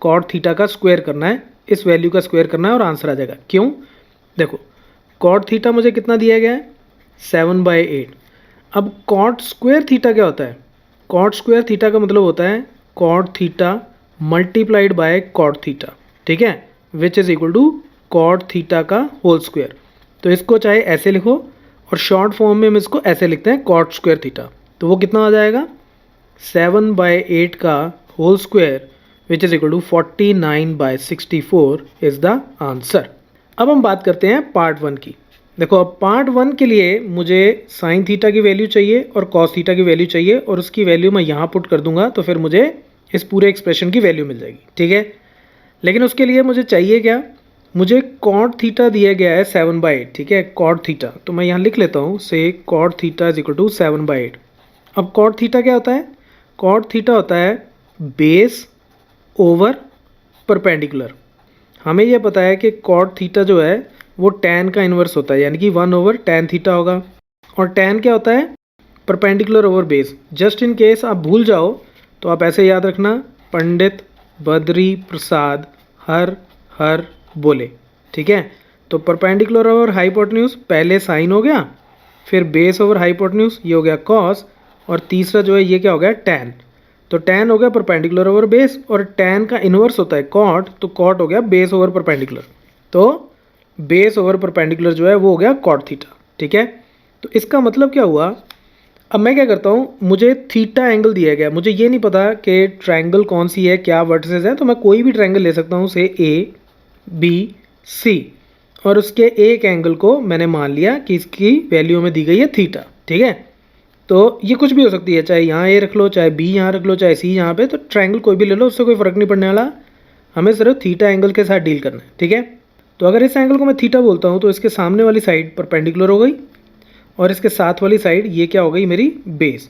Speaker 1: कॉट थीटा का स्क्वायर करना है, इस वैल्यू का स्क्वायर करना है और आंसर आ जाएगा। क्यों, देखो कॉट थीटा मुझे कितना दिया गया है, 7/8। अब कॉट स्क्वायर थीटा क्या होता है, कॉट स्क्वायर थीटा का मतलब होता है cot theta multiplied by cot theta, ठीक है, which is equal to cot theta का होल स्क्वायर। तो इसको चाहे ऐसे लिखो और शॉर्ट फॉर्म में हम इसको ऐसे लिखते हैं कॉट स्क्वायर थीटा। तो वो कितना आ जाएगा, 7/8 का whole square which is equal to 49/64 is the answer. अब हम बात करते हैं पार्ट 1 की। देखो अब पार्ट 1 के लिए मुझे साइन थीटा की वैल्यू चाहिए और कॉस थीटा की वैल्यू चाहिए और उसकी वैल्यू मैं यहाँ पुट कर दूंगा तो फिर मुझे इस पूरे एक्सप्रेशन की वैल्यू मिल जाएगी, ठीक है। लेकिन उसके लिए मुझे चाहिए क्या, मुझे कॉट थीटा दिया गया है 7/8, ठीक है, कॉट थीटा। तो मैं यहाँ लिख लेता हूँ, से cot theta is equal to 7/8। अब कॉट थीटा क्या होता है, कॉट थीटा होता है बेस ओवर परपेंडिकुलर। हमें यह पता है कि कॉट थीटा जो है वो tan का इन्वर्स होता है, यानी कि 1/tan थीटा होगा। और tan क्या होता है, perpendicular over base. Just in case आप भूल जाओ तो आप ऐसे याद रखना, पंडित बद्री प्रसाद हर हर बोले, ठीक है। तो परपेंडिकुलर ओवर हाइपोटेन्यूज पहले साइन हो गया, फिर बेस ओवर हाइपोटेन्यूज ये हो गया कॉस, और तीसरा जो है ये क्या हो गया, tan। तो tan हो गया परपेंडिकुलर ओवर बेस और tan का इन्वर्स होता है कॉट, तो कॉट हो गया बेस ओवर परपेंडिकुलर। तो बेस ओवर परपेंडिकुलर जो है वो हो गया कॉट थीटा, ठीक है। तो इसका मतलब क्या हुआ, अब मैं क्या करता हूँ, मुझे थीटा एंगल दिया गया, मुझे ये नहीं पता कि ट्रायंगल कौन सी है, क्या वर्टिसेस है, तो मैं कोई भी ट्रायंगल ले सकता हूँ, से ए बी सी, और उसके एक एंगल को मैंने मान लिया कि इसकी वैल्यू में दी गई है थीटा, ठीक है। तो ये कुछ भी हो सकती है, चाहे यहाँ ए रख लो, चाहे बी यहाँ रख लो, चाहे सी यहाँ पे, तो ट्रायंगल कोई भी ले लो, उससे कोई फ़र्क नहीं पड़ने वाला, हमें सिर्फ थीटा एंगल के साथ डील करना है, ठीक है। तो अगर इस एंगल को मैं थीटा बोलता हूँ तो इसके सामने वाली साइड परपेंडिकुलर हो गई, और इसके साथ वाली साइड ये क्या हो गई मेरी बेस,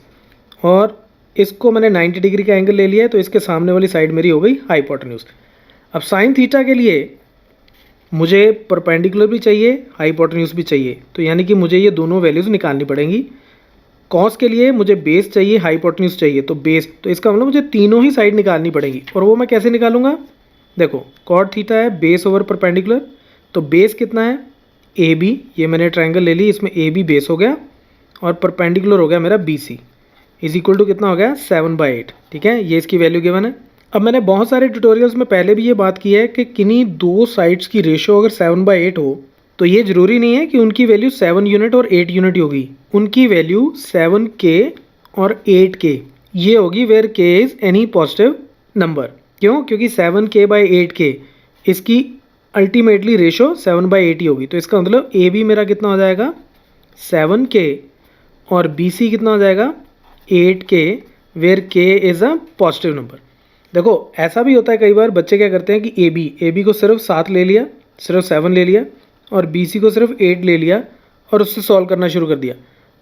Speaker 1: और इसको मैंने 90 डिग्री का एंगल ले लिया है, तो इसके सामने वाली साइड मेरी हो गई हाइपोटेन्यूज। अब साइन थीटा के लिए मुझे परपेंडिकुलर भी चाहिए, हाइपोटेन्यूज भी चाहिए, तो यानी कि मुझे ये दोनों वैल्यूज़ निकालनी पड़ेंगी। कॉस के लिए मुझे बेस चाहिए, हाइपोटेन्यूज चाहिए, तो बेस, तो इसका मतलब मुझे तीनों ही साइड निकालनी पड़ेगी। और वो मैं कैसे निकालूंगा, देखो कॉट थीटा है बेस ओवर परपेंडिकुलर, तो बेस कितना है ए बी, ये मैंने ट्रायंगल ले ली, इसमें ए बी बेस हो गया और परपेंडिकुलर हो गया मेरा B C, is equal to कितना हो गया 7/8। ठीक है, ये इसकी वैल्यू गिवन है। अब मैंने बहुत सारे ट्यूटोरियल्स में पहले भी ये बात की है कि किन्हीं दो साइड्स की रेशो अगर 7/8 हो तो ये ज़रूरी नहीं है कि उनकी वैल्यू 7 यूनिट और 8 यूनिट होगी, उनकी वैल्यू 7K और 8K ये होगी, where K is any positive number. क्यों, क्योंकि 7K/8K इसकी अल्टीमेटली रेशो 7/8 ही होगी। तो इसका मतलब ए बी मेरा कितना हो जाएगा 7K और बी सी कितना हो जाएगा 8K, where K is a positive number. देखो ऐसा भी होता है कई बार, बच्चे क्या करते हैं कि ए बी को सिर्फ 7 ले लिया, सिर्फ 7 ले लिया, और बी सी को सिर्फ 8 ले लिया और उससे सॉल्व करना शुरू कर दिया।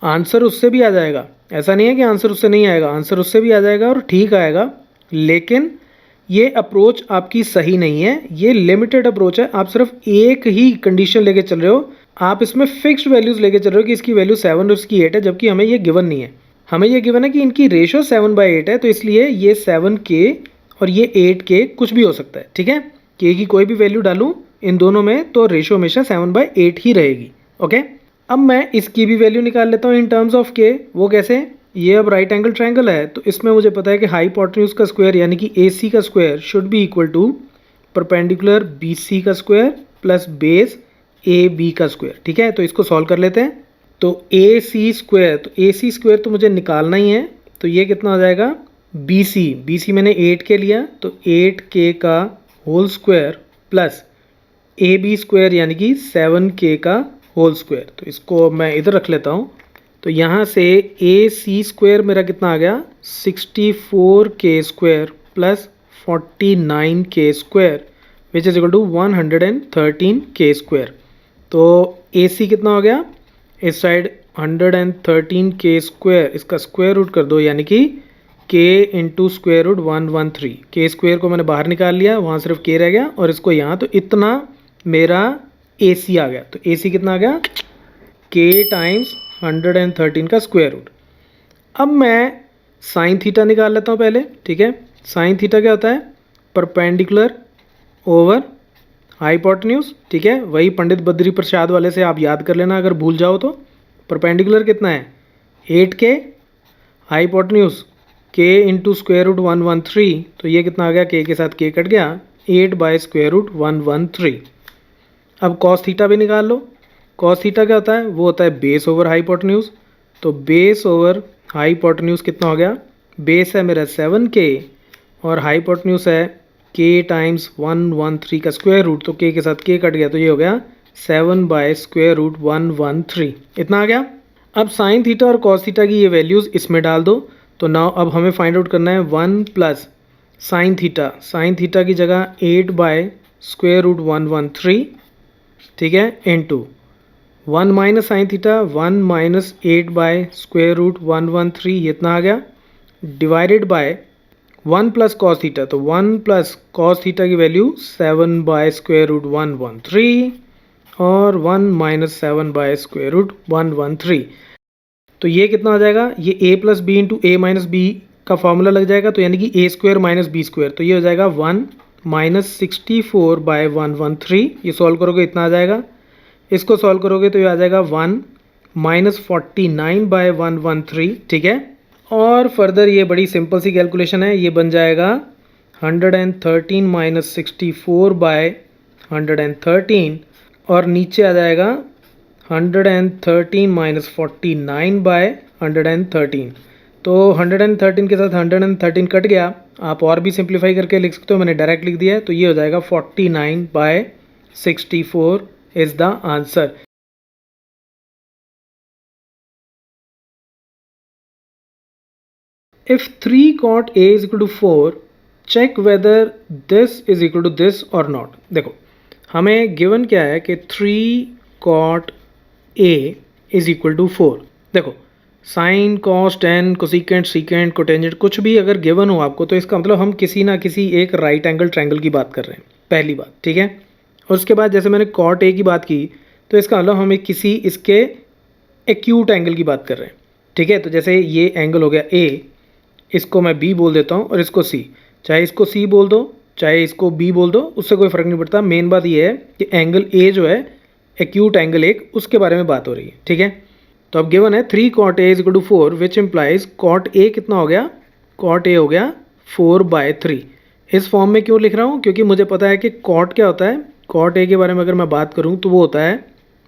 Speaker 1: आंसर उससे भी आ जाएगा, ऐसा नहीं है कि आंसर उससे नहीं आएगा, आंसर उससे भी आ जाएगा और ठीक आएगा, लेकिन ये अप्रोच आपकी सही नहीं है, ये लिमिटेड अप्रोच है। आप सिर्फ एक ही कंडीशन लेके चल रहे हो, आप इसमें फिक्स्ड वैल्यूज़ लेके चल रहे हो कि इसकी वैल्यू 7 और इसकी 8 है, जबकि हमें ये गिवन नहीं है। हमें ये गिवन है कि इनकी रेशो 7/8 है, तो इसलिए ये 7K और ये 8K कुछ भी हो सकता है। ठीक है, K की कोई भी वैल्यू डालूँ इन दोनों में तो रेशो हमेशा 7/8 ही रहेगी। ओके, अब मैं इसकी भी वैल्यू निकाल लेता हूँ इन टर्म्स ऑफ K। वो कैसे, ये अब राइट एंगल ट्रायंगल है, तो इसमें मुझे पता है कि हाइपोटेन्यूज का स्क्वायर यानी कि AC का square should be equal to perpendicular BC का स्क्वायर प्लस बेस AB का स्क्वायर। ठीक है, तो इसको सॉल्व कर लेते हैं। तो AC स्क्वायर, तो AC स्क्वायर तो मुझे निकालना ही है, तो ये कितना हो जाएगा BC मैंने 8K लिया, तो 8K का whole square plus AB square यानी कि 7K का होल स्क्वायर। तो इसको मैं इधर रख लेता हूँ, तो यहाँ से AC स्क्वायर मेरा कितना आ गया 64K square plus 49K square which is equal to 113K square. तो AC कितना हो गया, इस साइड 113K स्क्वायर, इसका स्क्वायर रूट कर दो यानी कि K into square root 113। K square को मैंने बाहर निकाल लिया, वहाँ सिर्फ K रह गया और इसको यहाँ, तो इतना मेरा AC आ गया। तो AC कितना आ गया K टाइम्स 113 का स्क्वायर रूट। अब मैं साइन थीटा निकाल लेता हूँ पहले। ठीक है, साइन थीटा क्या होता है, परपेंडिकुलर ओवर हाइपोटेन्यूज। ठीक है, वही पंडित बद्री प्रसाद वाले से आप याद कर लेना अगर भूल जाओ तो। परपेंडिकुलर कितना है 8K, hypotenuse K into square root 113, तो ये कितना आ गया, K के साथ K कट गया, 8/स्क्वायर रूट 113। अब कॉस थीटा भी निकाल लो। कॉस थीटा क्या होता है, वो होता है बेस ओवर हाइपोटेन्यूज। तो बेस ओवर हाइपोटेन्यूज कितना हो गया, बेस है मेरा 7K और हाइपोटेन्यूज है K टाइम्स 113 का स्क्वायर रूट, तो K के साथ K कट गया, तो ये हो गया 7/स्क्वायर रूट 113, इतना आ गया। अब साइन थीटा और कॉस थीटा की ये वैल्यूज़ इसमें डाल दो। तो नाउ अब हमें फाइंड आउट करना है 1 plus sine theta, sine theta की जगह 8/स्क्वायर रूट 113। ठीक है, into 1 minus sine theta, 1 minus 8/स्क्वायर रूट 113, ये इतना आ गया, divided by 1 plus cos theta. तो 1 प्लस कॉस थीटा की वैल्यू 7/स्क्वायर रूट 113 और 1 माइनस 7/स्क्वायर रूट 113। तो ये कितना हो जाएगा, ये a plus B into A minus B का फॉर्मूला लग जाएगा, तो यानी कि a square minus B square, तो ये हो जाएगा 1 माइनस 64/113। ये सॉल्व करोगे इतना आ जाएगा, इसको सॉल्व करोगे तो ये आ जाएगा 1 माइनस 49/113। ठीक है, और फर्दर ये बड़ी सिंपल सी कैलकुलेशन है, ये बन जाएगा 113 माइनस 64/113 और नीचे आ जाएगा 113 माइनस 49/113। तो 113 के साथ 113 कट गया, आप और भी सिंप्लीफाई करके लिख सकते हो, मैंने डायरेक्ट लिख दिया है, तो ये हो जाएगा 49/64 is the answer. If 3 cot A is equal to 4, check whether this is equal to this or not। देखो हमें गिवन क्या है कि 3 cot A is equal to 4। देखो sine cos tan cosecant secant cotangent कुछ भी अगर गिवन हो आपको तो इसका मतलब हम किसी ना किसी एक राइट एंगल ट्रायंगल की बात कर रहे हैं, पहली बात, ठीक है। और उसके बाद जैसे मैंने कॉट ए की बात की तो इसका मतलब हम एक किसी इसके एक्यूट एंगल की बात कर रहे हैं, ठीक है। तो जैसे ये एंगल हो गया ए, इसको मैं बी बोल देता हूँ और इसको सी, चाहे इसको सी बोल दो चाहे इसको बी बोल दो, उससे कोई फ़र्क नहीं पड़ता। मेन बात ये है कि एंगल ए जो है एक्यूट एंगल एक, उसके बारे में बात हो रही है, ठीक है। तो अब गिवन है 3 cot A is equal to 4 which implies cot A कितना हो गया, cot A हो गया 4/3। इस फॉर्म में क्यों लिख रहा हूँ, क्योंकि मुझे पता है कि cot क्या होता है। cot A के बारे में अगर मैं बात करूँ तो वो होता है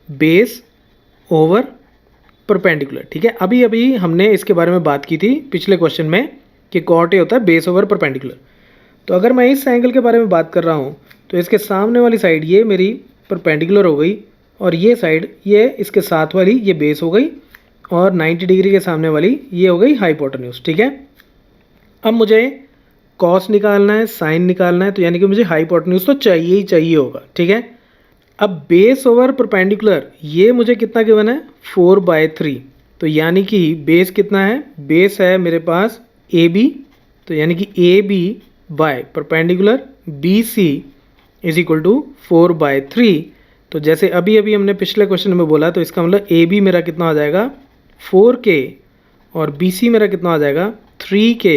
Speaker 1: बेस ओवर परपेंडिकुलर, ठीक है। अभी अभी हमने इसके बारे में बात की थी पिछले क्वेश्चन में कि cot A होता है बेस ओवर परपेंडिकुलर। तो अगर मैं इस एंगल के बारे में बात कर रहा हूँ तो इसके सामने वाली साइड ये मेरी परपेंडिकुलर हो गई और ये साइड ये इसके साथ वाली ये बेस हो गई और 90 डिग्री के सामने वाली ये हो गई हाइपोटेन्यूज, ठीक है। अब मुझे कॉस निकालना है, साइन निकालना है, तो यानी कि मुझे हाइपोटेन्यूज तो चाहिए ही चाहिए होगा, ठीक है। अब बेस ओवर परपेंडिकुलर ये मुझे कितना गिवन है 4/3, तो यानी कि बेस कितना है, बेस है मेरे पास ए बी, तो यानी कि A B by perpendicular B C is equal to 4/3। तो जैसे अभी अभी हमने पिछले क्वेश्चन में बोला तो इसका मतलब ए बी मेरा कितना हो जाएगा 4K और बी सी मेरा कितना हो जाएगा 3K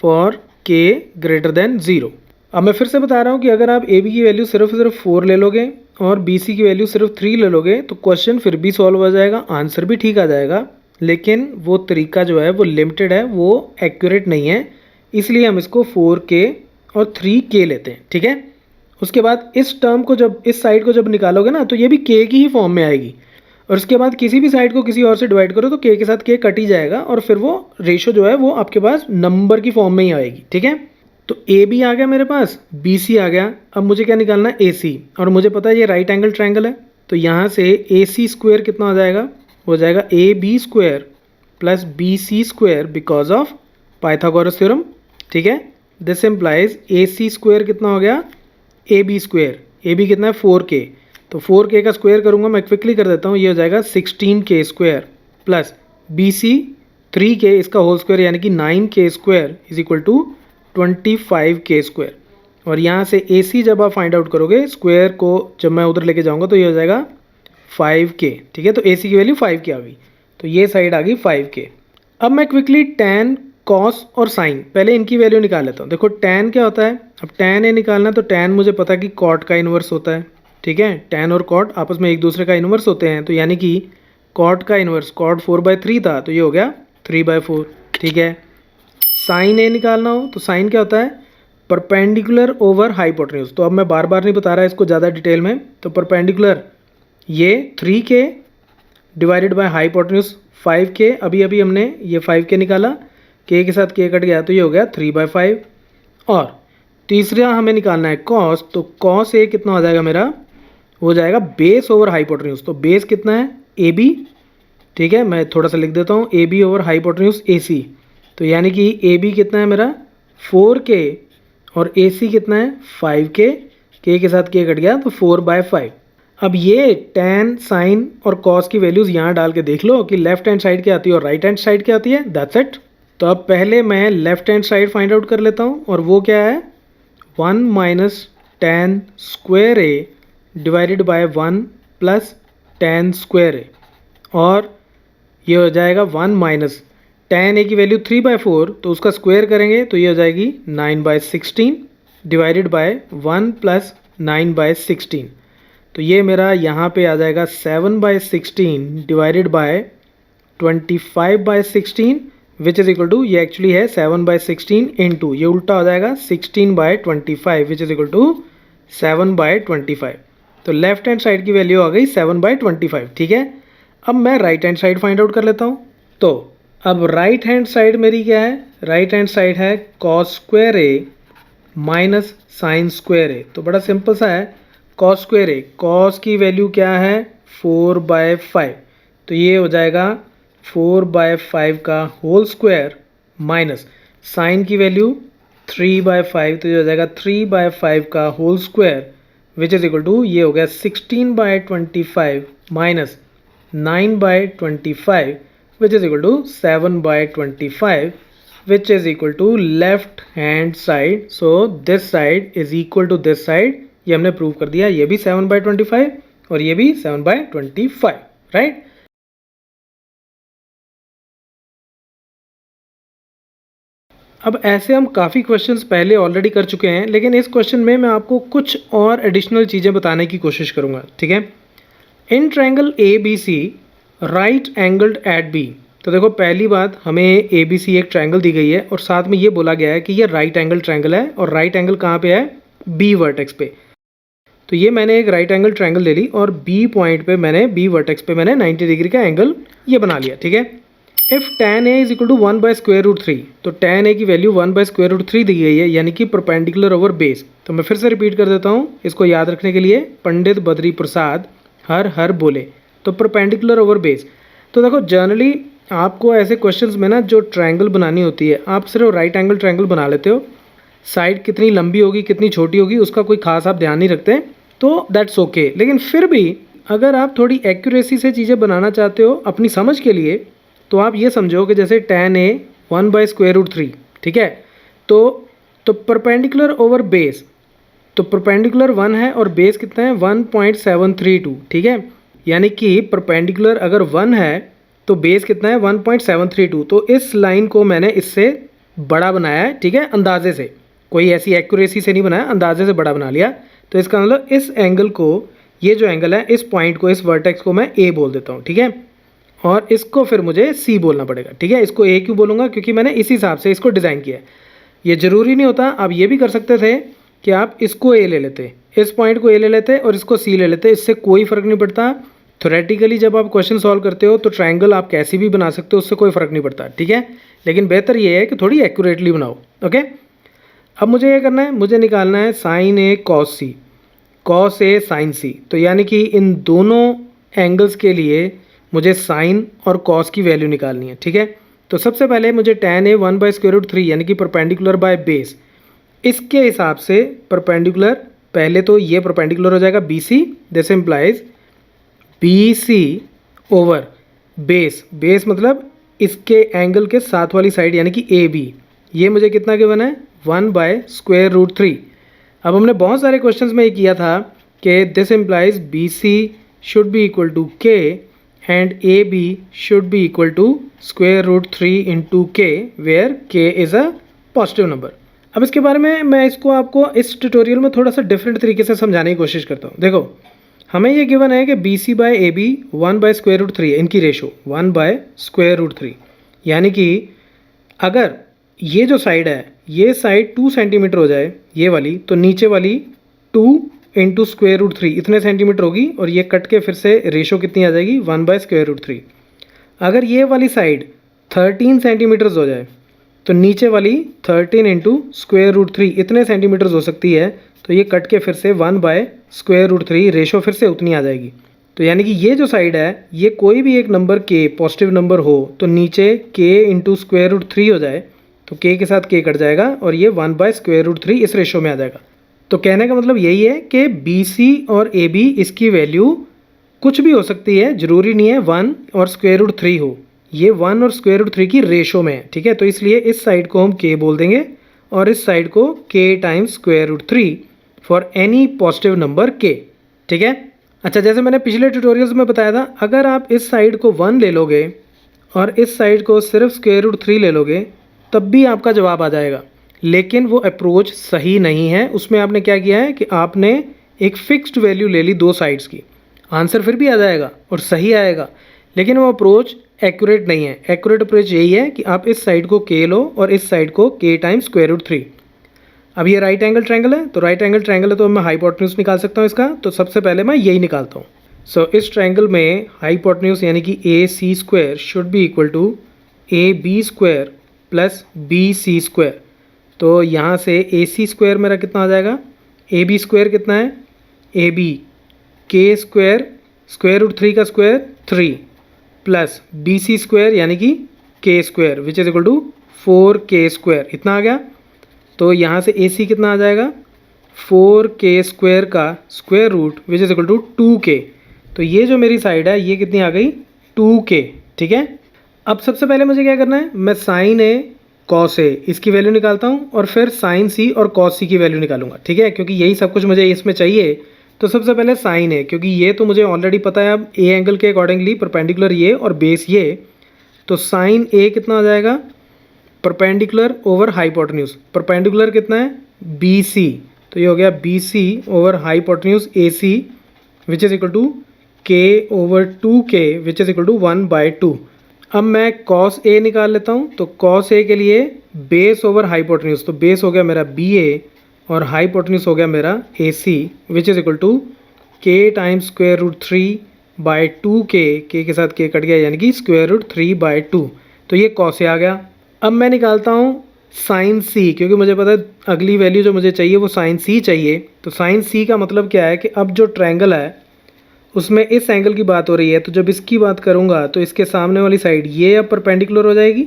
Speaker 1: for K greater than 0। अब मैं फिर से बता रहा हूँ कि अगर आप ए बी की वैल्यू सिर्फ 4 ले लोगे और बी सी की वैल्यू सिर्फ 3 ले लोगे तो क्वेश्चन फिर भी सॉल्व हो जाएगा, आंसर भी ठीक आ जाएगा, लेकिन वो तरीका जो है वो लिमिटेड है, वो एक्यूरेट नहीं है, इसलिए हम इसको 4K और 3K लेते हैं, ठीक है। उसके बाद इस टर्म को जब इस साइड को जब निकालोगे ना तो ये भी K की ही फॉर्म में आएगी और उसके बाद किसी भी साइड को किसी और से डिवाइड करो तो K के साथ K कट ही जाएगा और फिर वो रेशो जो है वो आपके पास नंबर की फॉर्म में ही आएगी, ठीक है। तो ए बी आ गया मेरे पास, बी सी आ गया, अब मुझे क्या निकालना है ए सी, और मुझे पता है ये राइट एंगल ट्रायंगल है, तो यहाँ से ए सी स्क्वायर कितना हो जाएगा, हो जाएगा A B square plus B C square because of Pythagoras theorem, ठीक है। This implies A C square कितना हो गया A B square, A B कितना है 4K, तो 4K का स्क्वायर करूँगा मैं, क्विकली कर देता हूँ, ये हो जाएगा 16K स्क्वायर प्लस बी सी 3K इसका होल स्क्वायर यानी कि 9K square is equal to 25K square. और यहाँ से ए सी जब आप फाइंड आउट करोगे स्क्वायर को जब मैं उधर लेके जाऊँगा तो ये हो जाएगा 5K, ठीक है। तो ए सी की वैल्यू 5K आ गई, तो ये साइड आ गई 5K। अब मैं क्विकली tan कॉस और साइन पहले इनकी वैल्यू निकाल लेता हूँ। देखो tan क्या होता है, अब tan ए निकालना है तो tan मुझे पता है कि cot का इन्वर्स होता है, ठीक है। tan और cot आपस में एक दूसरे का इन्वर्स होते हैं, तो यानी कि cot का इन्वर्स cot 4/3 था तो ये हो गया 3/4, ठीक है। साइन ए निकालना हो तो साइन क्या होता है परपेंडिकुलर ओवर हाइपोटेन्यूज, तो अब मैं बार बार नहीं बता रहा इसको ज़्यादा डिटेल में, तो परपेंडिकुलर ये 3K divided by hypotenuse 5K, अभी अभी हमने ये 5K निकाला, K के साथ K कट गया तो ये हो गया 3/5। और तीसरा हमें निकालना है कॉस, तो कॉस ए कितना हो जाएगा मेरा, हो जाएगा बेस ओवर हाइपोटेन्यूज, तो बेस कितना है ए बी, ठीक है। मैं थोड़ा सा लिख देता हूँ A B over hypotenuse A C, तो यानी कि ए बी कितना है मेरा 4K और ए सी कितना है 5K, K के साथ K कट गया तो 4/5। अब ये tan साइन और कॉस की वैल्यूज़ यहाँ डाल के देख लो कि लेफ्ट हैंड साइड क्या आती है और राइट हैंड साइड क्या आती है, दैट्स इट। तो अब पहले मैं left hand side find out कर लेता हूँ और वो क्या है 1 minus tan square A divided by 1 plus tan square A, और ये हो जाएगा 1 माइनस tan ए की वैल्यू 3/4 तो उसका स्क्वायर करेंगे तो ये हो जाएगी 9/16 डिवाइडेड बाय 1 प्लस 9/16, तो ये मेरा यहाँ पे आ जाएगा 7/16 divided by 25/16 which is equal to, ये एक्चुअली है 7/16 इंटू, ये उल्टा हो जाएगा 16/25 विच इज़ इक्वल टू 7/25। तो लेफ्ट हैंड साइड की वैल्यू आ गई 7/25, ठीक है। अब मैं right hand side find out कर लेता हूँ, तो अब राइट हैंड साइड मेरी क्या है, राइट हैंड साइड है cos square A minus sine square A, तो बड़ा सिंपल सा है कॉस स्क्वायर ए, कॉस की वैल्यू क्या है 4/5, तो ये हो जाएगा 4/5 का होल स्क्वायर माइनस साइन की वैल्यू 3/5, तो ये हो जाएगा 3/5 का whole square which is equal to, ये हो गया 16/25 minus 9/25 which is equal to 7/25 which is equal to left hand side. So this side is equal to this side. ये हमने प्रूव कर दिया. ये भी 7/25 और ये भी 7/25, राइट. अब ऐसे हम काफ़ी क्वेश्चंस पहले ऑलरेडी कर चुके हैं, लेकिन इस क्वेश्चन में मैं आपको कुछ और एडिशनल चीज़ें बताने की कोशिश करूँगा, ठीक है. In triangle A B C right angled at B. तो देखो पहली बात, हमें ए बी सी एक ट्रायंगल दी गई है और साथ में ये बोला गया है कि ये राइट एंगल ट्रायंगल है और राइट एंगल कहाँ पे है, बी वर्टेक्स पे. तो ये मैंने एक राइट एंगल ट्रायंगल ले ली और बी पॉइंट पे मैंने, बी वर्टेक्स पे मैंने 90 डिग्री का एंगल ये बना लिया, ठीक है. If tan a is equal to 1/√3, तो tan a की वैल्यू 1/√3 दी गई है, यानी कि परपेंडिकुलर ओवर बेस. तो मैं फिर से रिपीट कर देता हूँ इसको याद रखने के लिए. पंडित बद्री प्रसाद हर हर बोले. तो परपेंडिकुलर ओवर बेस. तो देखो जनरली आपको ऐसे क्वेश्चंस में ना जो ट्रायंगल बनानी होती है, आप सिर्फ राइट एंगल ट्रायंगल बना लेते हो. साइड कितनी लंबी होगी कितनी छोटी होगी उसका कोई खास आप ध्यान नहीं रखते, तो दैट्स ओके. लेकिन फिर भी अगर आप थोड़ी एक्यूरेसी से चीज़ें बनाना चाहते हो अपनी समझ के लिए, तो आप ये समझो कि जैसे tan a 1/√3, ठीक है. तो परपेंडिकुलर ओवर बेस, तो परपेंडिकुलर 1 है और बेस कितना है 1.732, ठीक है. यानी कि परपेंडिकुलर अगर 1 है तो बेस कितना है 1.732. तो इस लाइन को मैंने इससे बड़ा बनाया है, ठीक है, अंदाजे से. कोई ऐसी एक्यूरेसी से नहीं बनाया, अंदाजे से बड़ा बना लिया. तो इसका मतलब इस एंगल को, ये जो एंगल है इस पॉइंट को, इस वर्टेक्स को मैं ए बोल देता हूँ, ठीक है. और इसको फिर मुझे सी बोलना पड़ेगा, ठीक है. इसको ए क्यों बोलूँगा, क्योंकि मैंने इस हिसाब से इसको डिज़ाइन किया है. ये ज़रूरी नहीं होता. आप ये भी कर सकते थे कि आप इसको ए ले लेते, इस पॉइंट को ए ले लेते और इसको सी ले लेते. इससे कोई फ़र्क नहीं पड़ता. थ्योरेटिकली जब आप क्वेश्चन सॉल्व करते हो तो ट्रायंगल आप कैसी भी बना सकते हो, उससे कोई फ़र्क नहीं पड़ता, ठीक है. लेकिन बेहतर ये है कि थोड़ी एक्यूरेटली बनाओ, ओके. अब मुझे क्या करना है, मुझे निकालना है sine A cos C, cos A sine सी. तो यानी कि इन दोनों एंगल्स के लिए मुझे साइन और कॉस की वैल्यू निकालनी है, ठीक है. तो सबसे पहले मुझे tan a 1/√3 यानी कि परपेंडिकुलर बाय बेस, इसके हिसाब से परपेंडिकुलर, पहले तो ये परपेंडिकुलर हो जाएगा B C. This implies B C over base. Base मतलब इसके एंगल के साथ वाली साइड यानी कि ए बी. ये मुझे कितना गिवन है 1/√3. अब हमने बहुत सारे क्वेश्चंस में ये किया था कि this implies B C should be equal to K and AB should be equal to √3 into K where K is a positive number. अब इसके बारे में मैं इसको आपको इस ट्यूटोरियल में थोड़ा सा डिफरेंट तरीके से समझाने की कोशिश करता हूँ. देखो हमें ये गिवन है कि BC बाय AB 1/√3 है, इनकी रेशो 1/√3. यानी कि अगर ये जो साइड है, ये साइड 2 सेंटीमीटर हो जाए ये वाली, तो नीचे वाली 2 इंटू √3 इतने सेंटीमीटर होगी और ये कट के फिर से रेशो कितनी आ जाएगी 1/√3. अगर ये वाली साइड 13 सेंटीमीटर्स हो जाए तो नीचे वाली 13 इंटू √3 इतने सेंटीमीटर्स हो सकती है. तो ये कट के फिर से 1/√3 रेशो फिर से उतनी आ जाएगी. तो यानी कि ये जो साइड है, ये कोई भी एक नंबर के पॉजिटिव नंबर हो तो नीचे k इंटू √3 हो जाए तो k के साथ k कट जाएगा और ये 1/√3 इस रेशो में आ जाएगा. तो कहने का मतलब यही है कि बी सी और ए बी इसकी वैल्यू कुछ भी हो सकती है, ज़रूरी नहीं है 1 और √3 हो. ये 1 और √3 की रेशो में है, ठीक है. तो इसलिए इस साइड को हम k बोल देंगे और इस साइड को k times √3 for any positive number k, ठीक है. अच्छा, जैसे मैंने पिछले ट्यूटोरियल्स में बताया था, अगर आप इस साइड को 1 ले लोगे और इस साइड को सिर्फ √3 ले लोगे तब भी आपका जवाब आ जाएगा. लेकिन वो अप्रोच सही नहीं है. उसमें आपने क्या किया है कि आपने एक फिक्स्ड वैल्यू ले ली दो साइड्स की. आंसर फिर भी आ जाएगा और सही आएगा, लेकिन वो अप्रोच एक्यूरेट नहीं है. एक्यूरेट अप्रोच यही है कि आप इस साइड को k लो और इस साइड को k टाइम्स √3. अब ये राइट एंगल ट्रायंगल है, तो राइट एंगल ट्रायंगल है तो मैं हाइपोटेन्यूज निकाल सकता हूँ इसका. तो सबसे पहले मैं यही निकालता हूँ. सो इस ट्रायंगल में हाइपोटेन्यूज यानी कि AC² should be equal to AB² plus BC². तो यहाँ से AC² मेरा कितना आ जाएगा, AB² कितना है, AB K² √3 का स्क्वायर 3 प्लस BC² यानी कि K² which is equal to 4K². इतना आ गया. तो यहाँ से AC कितना आ जाएगा 4K² का square root which is equal to 2K. तो ये जो मेरी साइड है ये कितनी आ गई 2K, ठीक है. अब सबसे पहले मुझे क्या करना है, मैं साइन ए कॉस ए इसकी वैल्यू निकालता हूँ और फिर साइन सी और कॉस सी की वैल्यू निकालूंगा, ठीक है, क्योंकि यही सब कुछ मुझे इसमें चाहिए। तो सबसे पहले साइन ए, क्योंकि ये तो मुझे ऑलरेडी पता है अब ए एंगल के अकॉर्डिंगली परपेंडिकुलर ये और बेस ये, तो साइन ए कितना हो जाएगा, परपेंडिकुलर ओवर हाइपोटेन्यूज, परपेंडिकुलर कितना है बी सी, तो ये हो गया B C over hypotenuse A C which is equal to K over 2k which is equal to 1/2। अब मैं कॉस ए निकाल लेता हूँ, तो कॉस ए के लिए बेस ओवर हाइपोटेन्यूज, तो बेस हो गया मेरा बी ए और हाइपोटेन्यूज हो गया मेरा ए C which is equal to के टाइम्स स्क्वायर रूट 3/2k, के साथ के कट गया यानी कि स्क्वायर रूट 3/2, तो ये कॉस ए आ गया। अब मैं निकालता हूँ साइन सी, क्योंकि मुझे पता है अगली वैल्यू जो मुझे चाहिए वो साइन सी चाहिए। तो साइन सी का मतलब क्या है कि अब जो ट्रायंगल है उसमें इस एंगल की बात हो रही है, तो जब इसकी बात करूँगा तो इसके सामने वाली साइड ये अब परपेंडिकुलर हो जाएगी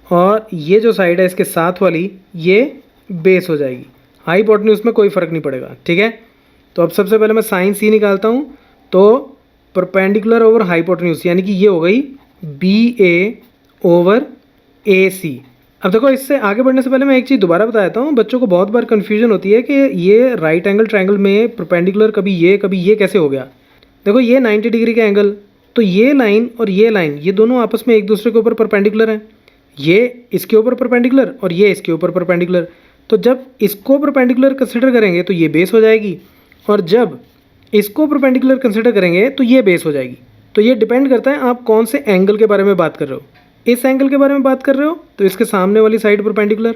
Speaker 1: और ये जो साइड है इसके साथ वाली ये बेस हो जाएगी, हाइपोटेन्यूज में कोई फ़र्क नहीं पड़ेगा, ठीक है। तो अब सबसे पहले मैं साइन सी निकालता हूँ, तो परपेंडिकुलर ओवर हाइपोटेन्यूज यानी कि ये हो गई बी ए ओवर ए सी। अब देखो इससे आगे बढ़ने से पहले मैं एक चीज़ दोबारा बता देता हूँ, बच्चों को बहुत बार कन्फ्यूजन होती है कि ये राइट एंगल ट्रायंगल में परपेंडिकुलर कभी ये कैसे हो गया। देखो ये 90 डिग्री का एंगल, तो ये लाइन और ये लाइन ये दोनों आपस में एक दूसरे के ऊपर परपेंडिकुलर हैं, ये इसके ऊपर परपेंडिकुलर और ये इसके ऊपर परपेंडिकुलर। तो जब इसको परपेंडिकुलर कंसिडर करेंगे तो ये बेस हो जाएगी और जब इसको परपेंडिकुलर कंसिडर करेंगे तो ये बेस हो जाएगी। तो ये डिपेंड करता है आप कौन से एंगल के बारे में बात कर रहे हो। इस एंगल के बारे में बात कर रहे हो तो इसके सामने वाली साइड परपेंडिकुलर,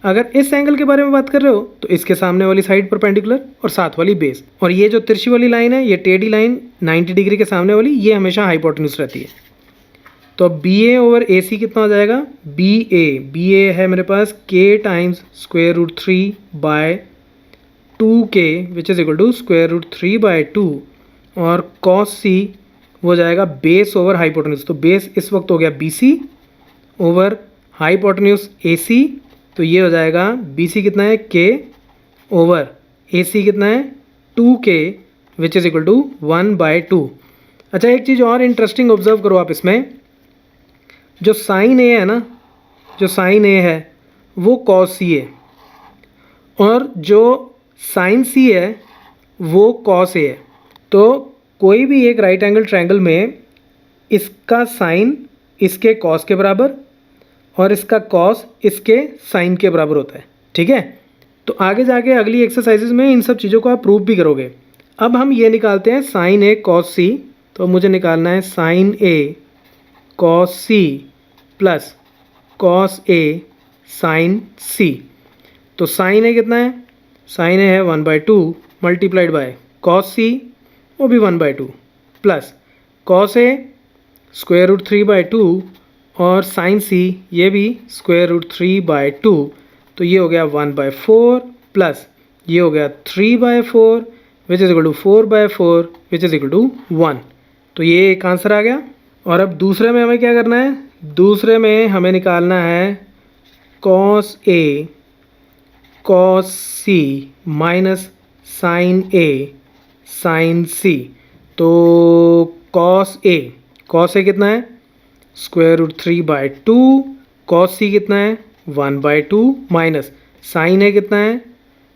Speaker 1: अगर इस एंगल के बारे में बात कर रहे हो तो इसके सामने वाली साइड परपेंडिकुलर और साथ वाली बेस, और ये जो तिरछी वाली लाइन है ये टेढ़ी लाइन 90 डिग्री के सामने वाली ये हमेशा हाइपोटेन्यूज रहती है। तो अब बी ए ओवर ए सी कितना हो जाएगा, बी ए है मेरे पास K times square root 3/2k which is equal to square root 3/2 और कॉस सी वो जाएगा बेस ओवर हाइपोटेन्यूज, तो बेस इस वक्त हो गया B C over hypotenuse A C, तो ये हो जाएगा बी सी कितना है के ओवर ए सी कितना है 2k which is equal to 1/2। अच्छा एक चीज़ और इंटरेस्टिंग ऑब्जर्व करो आप, इसमें जो साइन ए है ना, जो साइन ए है वो कॉस सी है और जो साइन सी है वो कॉस ए है। तो कोई भी एक राइट एंगल ट्रायंगल में इसका साइन इसके कॉस के बराबर और इसका कॉस इसके साइन के बराबर होता है, ठीक है। तो आगे जाके अगली एक्सरसाइजेज में इन सब चीज़ों को आप प्रूव भी करोगे। अब हम ये निकालते हैं साइन ए कॉस सी, तो मुझे निकालना है sine A cos C plus cos A sine सी। तो साइन ए कितना है, साइन ए है 1/2 मल्टीप्लाइड बाय कॉस सी वो भी 1/2 plus cos A square root 3/2 और साइन सी ये भी स्क्वायर रूट 3/2, तो ये हो गया 1/4 प्लस ये हो गया 3/4 which is equal to 4/4 which is equal to 1। तो ये एक आंसर आ गया। और अब दूसरे में हमें क्या करना है, दूसरे में हमें निकालना है cos A cos C minus sign A sine सी। तो कॉस ए कितना है स्क्वायर रूट 3/2, कॉस सी कितना है 1/2 माइनस साइन ए कितना है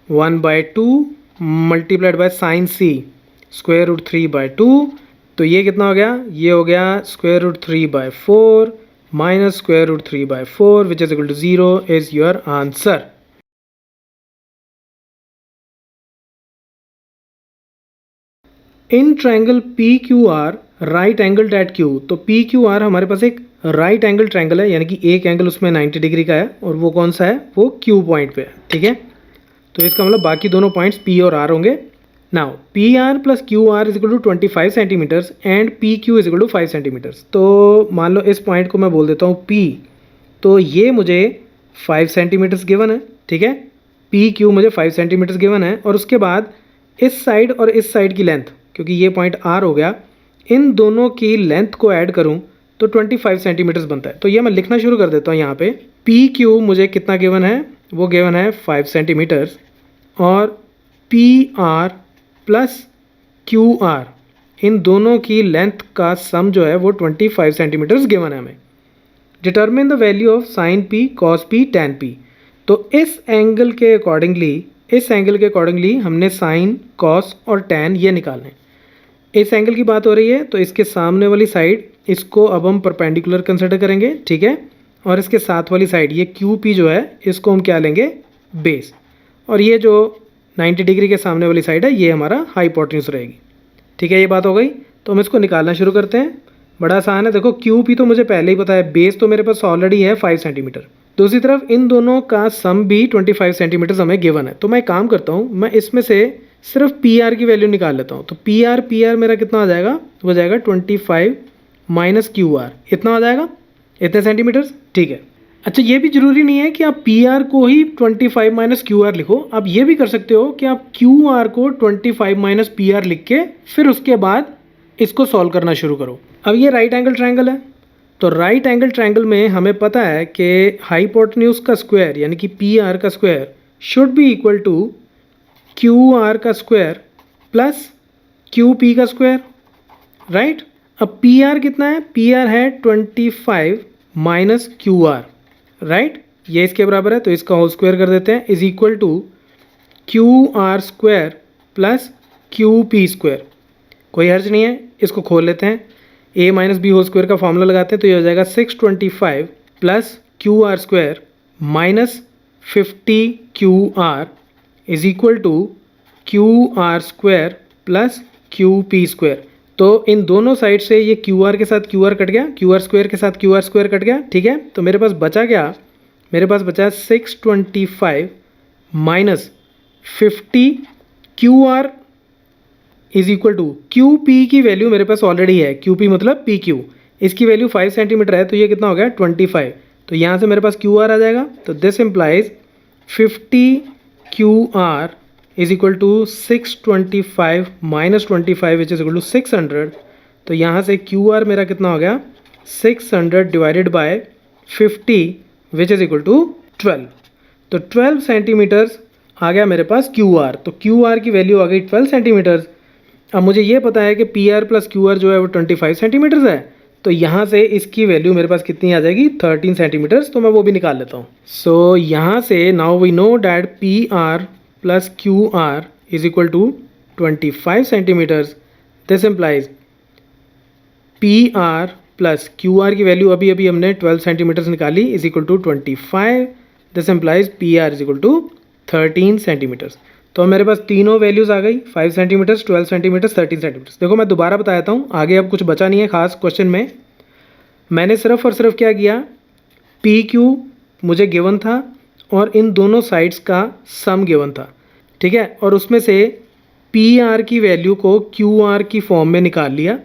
Speaker 1: 1/2 multiplied by sine C square root 3/2, तो ये कितना हो गया, ये हो गया square root 3/4 minus square root 3/4 which is equal to 0 is your answer. In triangle P Q R right angle at Q, तो पी क्यू आर हमारे पास एक राइट एंगल ट्रायंगल है, यानी कि एक एंगल उसमें 90 डिग्री का है और वो कौन सा है, वो क्यू पॉइंट पे है, ठीक है। तो इसका मतलब बाकी दोनों पॉइंट्स पी और आर होंगे। Now P R plus Q R is equal to 25 centimetres and P Q is equal to 5 centimetres. तो मान लो इस पॉइंट को मैं बोल देता हूँ पी, तो ये मुझे 5 सेंटीमीटर्स गिवन है, ठीक है। पी क्यू मुझे 5 सेंटीमीटर्स गिवन है और उसके बाद इस साइड और इस साइड की लेंथ, क्योंकि ये पॉइंट आर हो गया, इन दोनों की लेंथ को ऐड करूं तो 25 सेंटीमीटर्स बनता है। तो ये मैं लिखना शुरू कर देता हूँ यहाँ पे। पी क्यू मुझे कितना गिवन है, वो गिवन है 5 सेंटीमीटर्स और P R plus Q R इन दोनों की लेंथ का सम जो है वो 25 सेंटीमीटर्स गिवन है हमें। Determine the value of sine P, cos P, tan P. तो इस एंगल के अकॉर्डिंगली हमने साइन, कॉस और टैन ये निकालने। इस एंगल की बात हो रही है तो इसके सामने वाली साइड इसको अब हम परपेंडिकुलर कंसिडर करेंगे, ठीक है। और इसके साथ वाली साइड ये क्यू पी जो है इसको हम क्या लेंगे, बेस। और ये जो 90 डिग्री के सामने वाली साइड है ये हमारा हाइपोटेन्यूज रहेगी, ठीक है। ये बात हो गई। तो हम इसको निकालना शुरू करते हैं। बड़ा आसान है, देखो क्यू पी तो मुझे पहले ही पता है, बेस तो मेरे पास ऑलरेडी है 5 सेंटीमीटर। दूसरी तरफ इन दोनों का सम भी 25 सेंटीमीटर हमें गिवन है। तो मैं काम करता हूँ, मैं इसमें से सिर्फ पी आर की वैल्यू निकाल लेता हूँ। तो पी आर मेरा कितना आ जाएगा, वो जाएगा 25 माइनस क्यू आर, इतना आ जाएगा, इतने सेंटीमीटर्स, ठीक है। अच्छा, ये भी ज़रूरी नहीं है कि आप पी आर को ही 25 माइनस क्यू आर लिखो, आप ये भी कर सकते हो कि आप क्यू आर को 25 माइनस पी आर लिख के फिर उसके बाद इसको सॉल्व करना शुरू करो। अब ये राइट एंगल ट्रायंगल है, तो राइट एंगल ट्रायंगल में हमें पता है कि हाइपोटेन्यूज का स्क्वायर यानी कि पी आर का square should be equal to Q R का स्क्वायर प्लस क्यू पी का स्क्वायर, राइट। अब पी आर कितना है, पी आर है 25 माइनस क्यू आर, राइट। ये इसके बराबर है तो इसका होल स्क्वायर कर देते हैं, is equal to Q R square plus Q P square. कोई हर्ज नहीं है, इसको खोल लेते हैं। A minus B whole square का फॉर्मूला लगाते हैं तो ये हो जाएगा 625 plus Q R square minus 50 Q R is equal to Q R square plus Q P square. तो इन दोनों साइड से ये क्यू आर के साथ क्यू आर कट गया, क्यू आर स्क्वायर के साथ क्यू आर स्क्वायर कट गया, ठीक है। तो मेरे पास बचा क्या, मेरे पास बचा 625 minus 50 Q R is equal to Q P की वैल्यू मेरे पास ऑलरेडी है, क्यू पी मतलब पी क्यू, इसकी वैल्यू 5 सेंटीमीटर है तो ये कितना हो गया 25। तो यहाँ से मेरे पास क्यू आर आ जाएगा, तो this implies 50 Q R is equal to 625 minus 25 which is equal to 600। तो यहाँ से क्यू आर मेरा कितना हो गया 600 divided by 50 which is equal to 12। तो 12 सेंटीमीटर्स आ गया मेरे पास क्यू आर। तो क्यू आर की वैल्यू आ गई 12 सेंटीमीटर्स। अब मुझे ये पता है कि P R plus Q R जो है वो 25 सेंटीमीटर्स है, तो यहाँ से इसकी वैल्यू मेरे पास कितनी आ जाएगी 13 सेंटीमीटर्स। तो मैं वो भी निकाल लेता हूँ। सो यहाँ से now we know that P R plus Q R is equal to 25 centimetres. This implies P R plus Q R की वैल्यू अभी अभी हमने 12 सेंटीमीटर्स निकाली is equal to 25। This implies P R is equal to 13 centimetres. तो मेरे पास तीनों वैल्यूज़ आ गई, 5 सेंटीमीटर्स, 12 सेंटीमीटर्स, 13 सेंटीमीटर्स। देखो मैं दोबारा बताता हूँ, आगे अब कुछ बचा नहीं है खास क्वेश्चन में। मैंने सिर्फ और सिर्फ क्या किया, पी क्यू मुझे गिवन था और इन दोनों साइड्स का सम गिवन था, ठीक है। और उसमें से पी आर की वैल्यू को क्यू आर की फॉर्म में निकाल लिया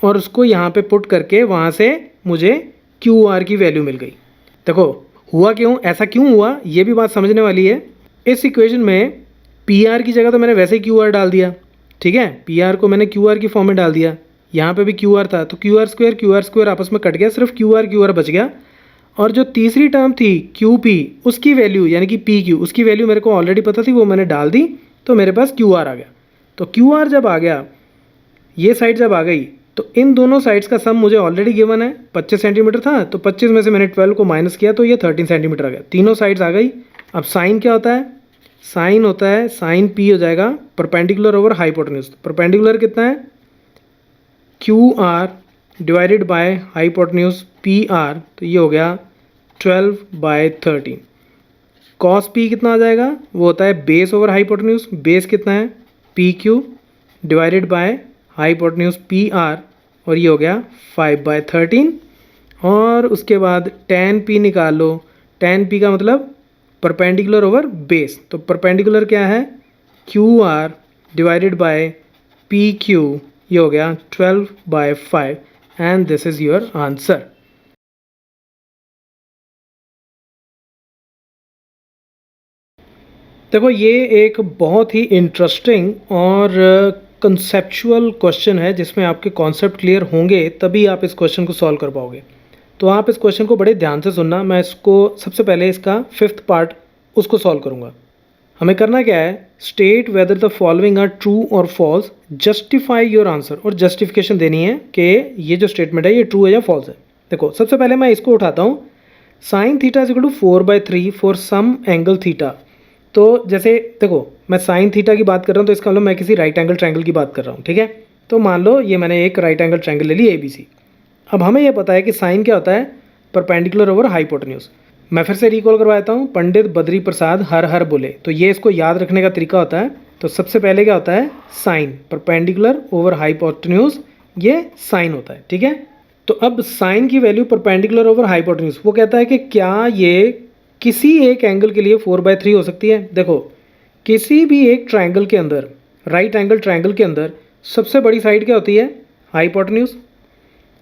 Speaker 1: और उसको यहाँ पे पुट करके वहाँ से मुझे क्यू आर की वैल्यू मिल गई। देखो हुआ क्यों, ऐसा क्यों हुआ, ये भी बात समझने वाली है। इस इक्वेशन में पी आर की जगह तो मैंने वैसे ही क्यू आर डाल दिया, ठीक है। पी आर को मैंने क्यू आर की फॉर्म में डाल दिया, यहाँ पे भी क्यू आर था तो क्यू आर स्क्वायर आपस में कट गया, सिर्फ क्यू आर बच गया। और जो तीसरी टर्म थी क्यू पी, उसकी वैल्यू यानी कि पी क्यू, उसकी वैल्यू मेरे को ऑलरेडी पता थी, वो मैंने डाल दी तो मेरे पास क्यू आर आ गया। तो क्यू आर जब आ गया, ये साइड जब आ गई, तो इन दोनों साइड्स का सम मुझे ऑलरेडी गिवन है, 25 सेंटीमीटर था तो 25 में से मैंने 12 को माइनस किया तो ये 13 सेंटीमीटर आ गया। तीनों साइड्स आ गई। अब साइन क्या होता है, साइन होता है, साइन पी हो जाएगा परपेंडिकुलर ओवर हाइपोटेन्यूज। परपेंडिकुलर कितना है, Q R divided by hypotenuse P R, तो ये हो गया 12/13। कॉस पी कितना आ जाएगा, वो होता है बेस ओवर हाइपोटेन्यूज। बेस कितना है, P Q divided by hypotenuse P R, और ये हो गया 5/13। और उसके बाद tan p निकाल लो। tan p का मतलब परपेंडिकुलर ओवर बेस, तो परपेंडिकुलर क्या है, Q R divided by P Q, ये हो गया 12/5 and this is your answer. देखो ये एक बहुत ही इंटरेस्टिंग और कंसेप्चुअल क्वेश्चन है जिसमें आपके कॉन्सेप्ट क्लियर होंगे तभी आप इस क्वेश्चन को सॉल्व कर पाओगे। तो आप इस क्वेश्चन को बड़े ध्यान से सुनना। मैं इसको सबसे पहले इसका 5th पार्ट उसको सॉल्व करूँगा। हमें करना क्या है, state whether the following are true और फॉल्स, जस्टिफाई योर आंसर, और जस्टिफिकेशन देनी है कि ये जो स्टेटमेंट है ये ट्रू है या फॉल्स है। देखो सबसे पहले मैं इसको उठाता हूँ, sine theta is equal to 4/3 for some angle theta. तो जैसे देखो मैं साइन थीटा की बात कर रहा हूँ तो इसका मतलब मैं किसी राइट एंगल ट्रायंगल की बात कर रहा हूँ, ठीक है। तो मान लो ये मैंने एक राइट एंगल ट्रायंगल ले ली ABC। अब हमें यह पता है कि साइन क्या होता है, परपेंडिकुलर ओवर हाइपोटेन्यूज। मैं फिर से रिकॉल करवा देता हूँ, पंडित बद्री प्रसाद हर हर बोले, तो ये इसको याद रखने का तरीका होता है। तो सबसे पहले क्या होता है, साइन परपेंडिकुलर ओवर हाइपोटेन्यूज, ये साइन होता है, ठीक है। तो अब साइन की वैल्यू परपेंडिकुलर ओवर हाइपोटेन्यूज, वो कहता है कि क्या ये किसी एक एंगल के लिए 4/3 हो सकती है। देखो किसी भी एक ट्रायंगल के अंदर, राइट एंगल ट्रायंगल के अंदर सबसे बड़ी साइड क्या होती है, हाइपोटेन्यूज।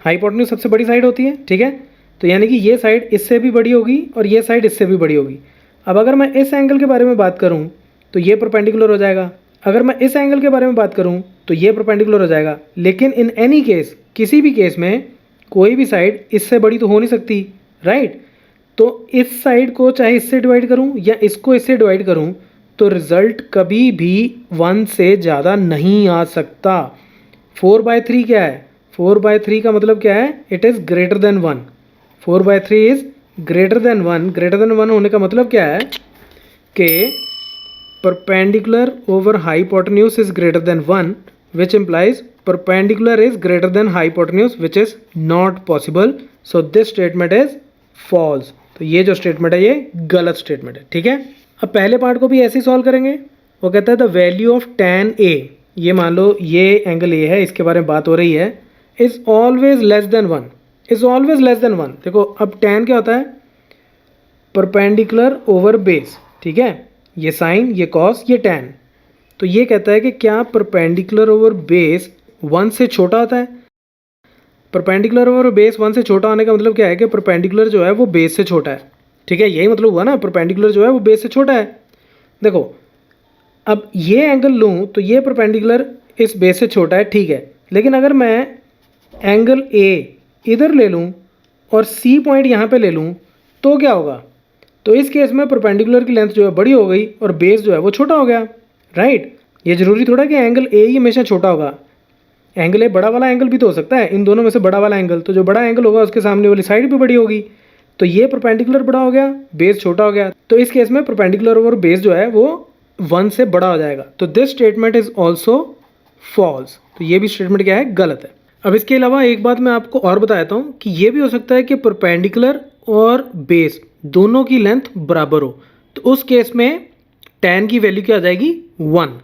Speaker 1: हाइपोटेन्यूज सबसे बड़ी साइड होती है, ठीक है। तो यानी कि ये साइड इससे भी बड़ी होगी और ये साइड इससे भी बड़ी होगी। अब अगर मैं इस एंगल के बारे में बात करूं तो ये परपेंडिकुलर हो जाएगा, अगर मैं इस एंगल के बारे में बात करूं तो ये परपेंडिकुलर हो जाएगा। लेकिन इन एनी केस, किसी भी केस में कोई भी साइड इससे बड़ी तो हो नहीं सकती, राइट। तो इस साइड को चाहे इससे डिवाइड करूं या इसको इससे डिवाइड करूं तो रिजल्ट कभी भी 1 से ज़्यादा नहीं आ सकता। 4/3 क्या है, 4/3 का मतलब क्या है, it is greater than 1। 4/3 is greater than 1। Greater than 1 होने का मतलब क्या है कि perpendicular over hypotenuse is greater than 1, which implies perpendicular is greater than hypotenuse, which is not possible. So this statement is false. तो ये जो स्टेटमेंट है ये गलत स्टेटमेंट है, ठीक है। अब पहले पार्ट को भी ऐसे ही सॉल्व करेंगे। वो कहता है the value of tan A, ये मान लो ये एंगल A है, इसके बारे में बात हो रही है, is always less than 1, is always less than 1। देखो अब tan क्या होता है, परपेंडिकुलर ओवर बेस, ठीक है। ये साइन, ये कॉस, ये tan। तो ये कहता है कि क्या परपेंडिकुलर ओवर बेस 1 से छोटा होता है। परपेंडिकुलर ओवर बेस 1 से छोटा होने का मतलब क्या है कि परपेंडिकुलर जो है वो बेस से छोटा है, ठीक है। यही मतलब हुआ ना, परपेंडिकुलर जो है वो बेस से छोटा है। देखो अब ये एंगल लूँ तो ये परपेंडिकुलर इस बेस से छोटा है, ठीक है। लेकिन अगर मैं एंगल A इधर ले लूँ और C पॉइंट यहाँ पे ले लूँ तो क्या होगा, तो इस केस में परपेंडिकुलर की लेंथ जो है बड़ी हो गई और बेस जो है वो छोटा हो गया, राइट। ये जरूरी थोड़ा कि एंगल A ही हमेशा छोटा होगा, एंगल A बड़ा वाला एंगल भी तो हो सकता है, इन दोनों में से बड़ा वाला एंगल, तो जो बड़ा एंगल होगा उसके सामने वाली साइड भी बड़ी होगी। तो ये परपेंडिकुलर बड़ा हो गया, बेस छोटा हो गया, तो इस केस में परपेंडिकुलर ओवर बेस जो है वो 1 से बड़ा हो जाएगा। तो this statement is also false. तो ये भी स्टेटमेंट क्या है, गलत है। अब इसके अलावा एक बात मैं आपको और बता देता हूँ कि ये भी हो सकता है कि परपेंडिकुलर और बेस दोनों की लेंथ बराबर हो, तो उस केस में tan की वैल्यू क्या आ जाएगी, 1।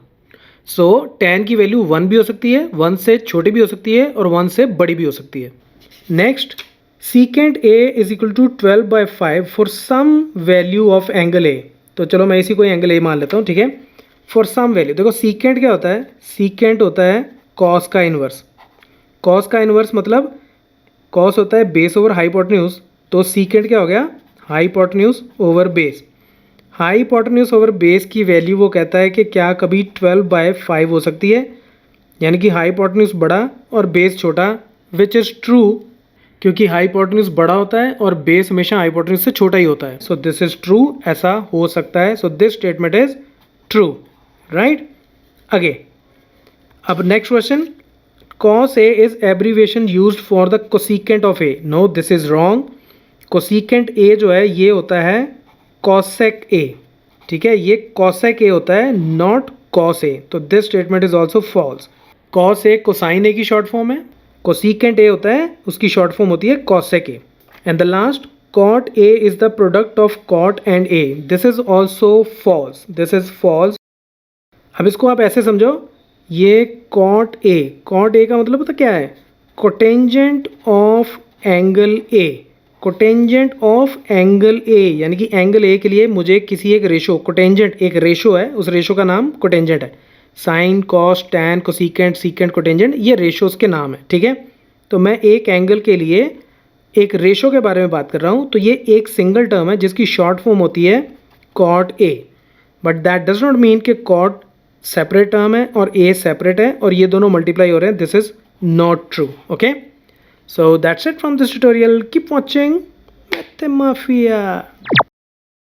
Speaker 1: सो tan की वैल्यू 1 भी हो सकती है, 1 से छोटी भी हो सकती है और 1 से बड़ी भी हो सकती है। Next, secant A is equal to 12/5 for some value of angle A। तो चलो मैं इसी को एंगल A मान लेता हूँ, ठीक है। फॉर सम वैल्यू, देखो सीकेंट क्या होता है, सीकेंट होता है कॉस का इन्वर्स। कॉस का इन्वर्स मतलब कॉस होता है बेस ओवर हाइपोटेन्यूज, तो सीकेंट क्या हो गया, hypotenuse over base. Hypotenuse over base की वैल्यू वो कहता है कि क्या कभी 12/5 हो सकती है, यानी कि हाइपोटेन्यूज बड़ा और बेस छोटा, विच इज़ ट्रू, क्योंकि हाइपोटेन्यूज बड़ा होता है और बेस हमेशा हाइपोटेन्यूज से छोटा ही होता है। सो दिस इज ट्रू, ऐसा हो सकता है। So this statement is true, right. आगे अब next question, cos A is abbreviation used for the cosecant of A। No this is wrong. cosecant A जो है ये होता है cosec A, ठीक है, ये cosec A होता है, नॉट cos A। तो this statement is also false. cos A cosine A की शॉर्ट फॉर्म है, cosecant A होता है उसकी शॉर्ट फॉर्म होती है cosec A। And the last, cot A is the product of cot and A। This is also false, this is false. अब इसको आप ऐसे समझो, ये cot A का मतलब पता क्या है, cotangent of angle A। Cotangent of angle A यानी कि एंगल A के लिए मुझे किसी एक रेशो, कोटेंजेंट एक रेशो है, उस रेशो का नाम कोटेंजेंट है। Sine, cos, tan, cosecant, secant, cotangent, ये रेशोज के नाम है, ठीक है। तो मैं एक एंगल के लिए एक रेशो के बारे में बात कर रहा हूँ, तो ये एक सिंगल टर्म है जिसकी शॉर्ट फॉर्म होती है cot A। But that does not mean कि cot सेपरेट टर्म है और A सेपरेट है और ये दोनों मल्टीप्लाई हो रहे हैं। This is not true, okay. So that's it from this tutorial, keep watching मैथमाफिया।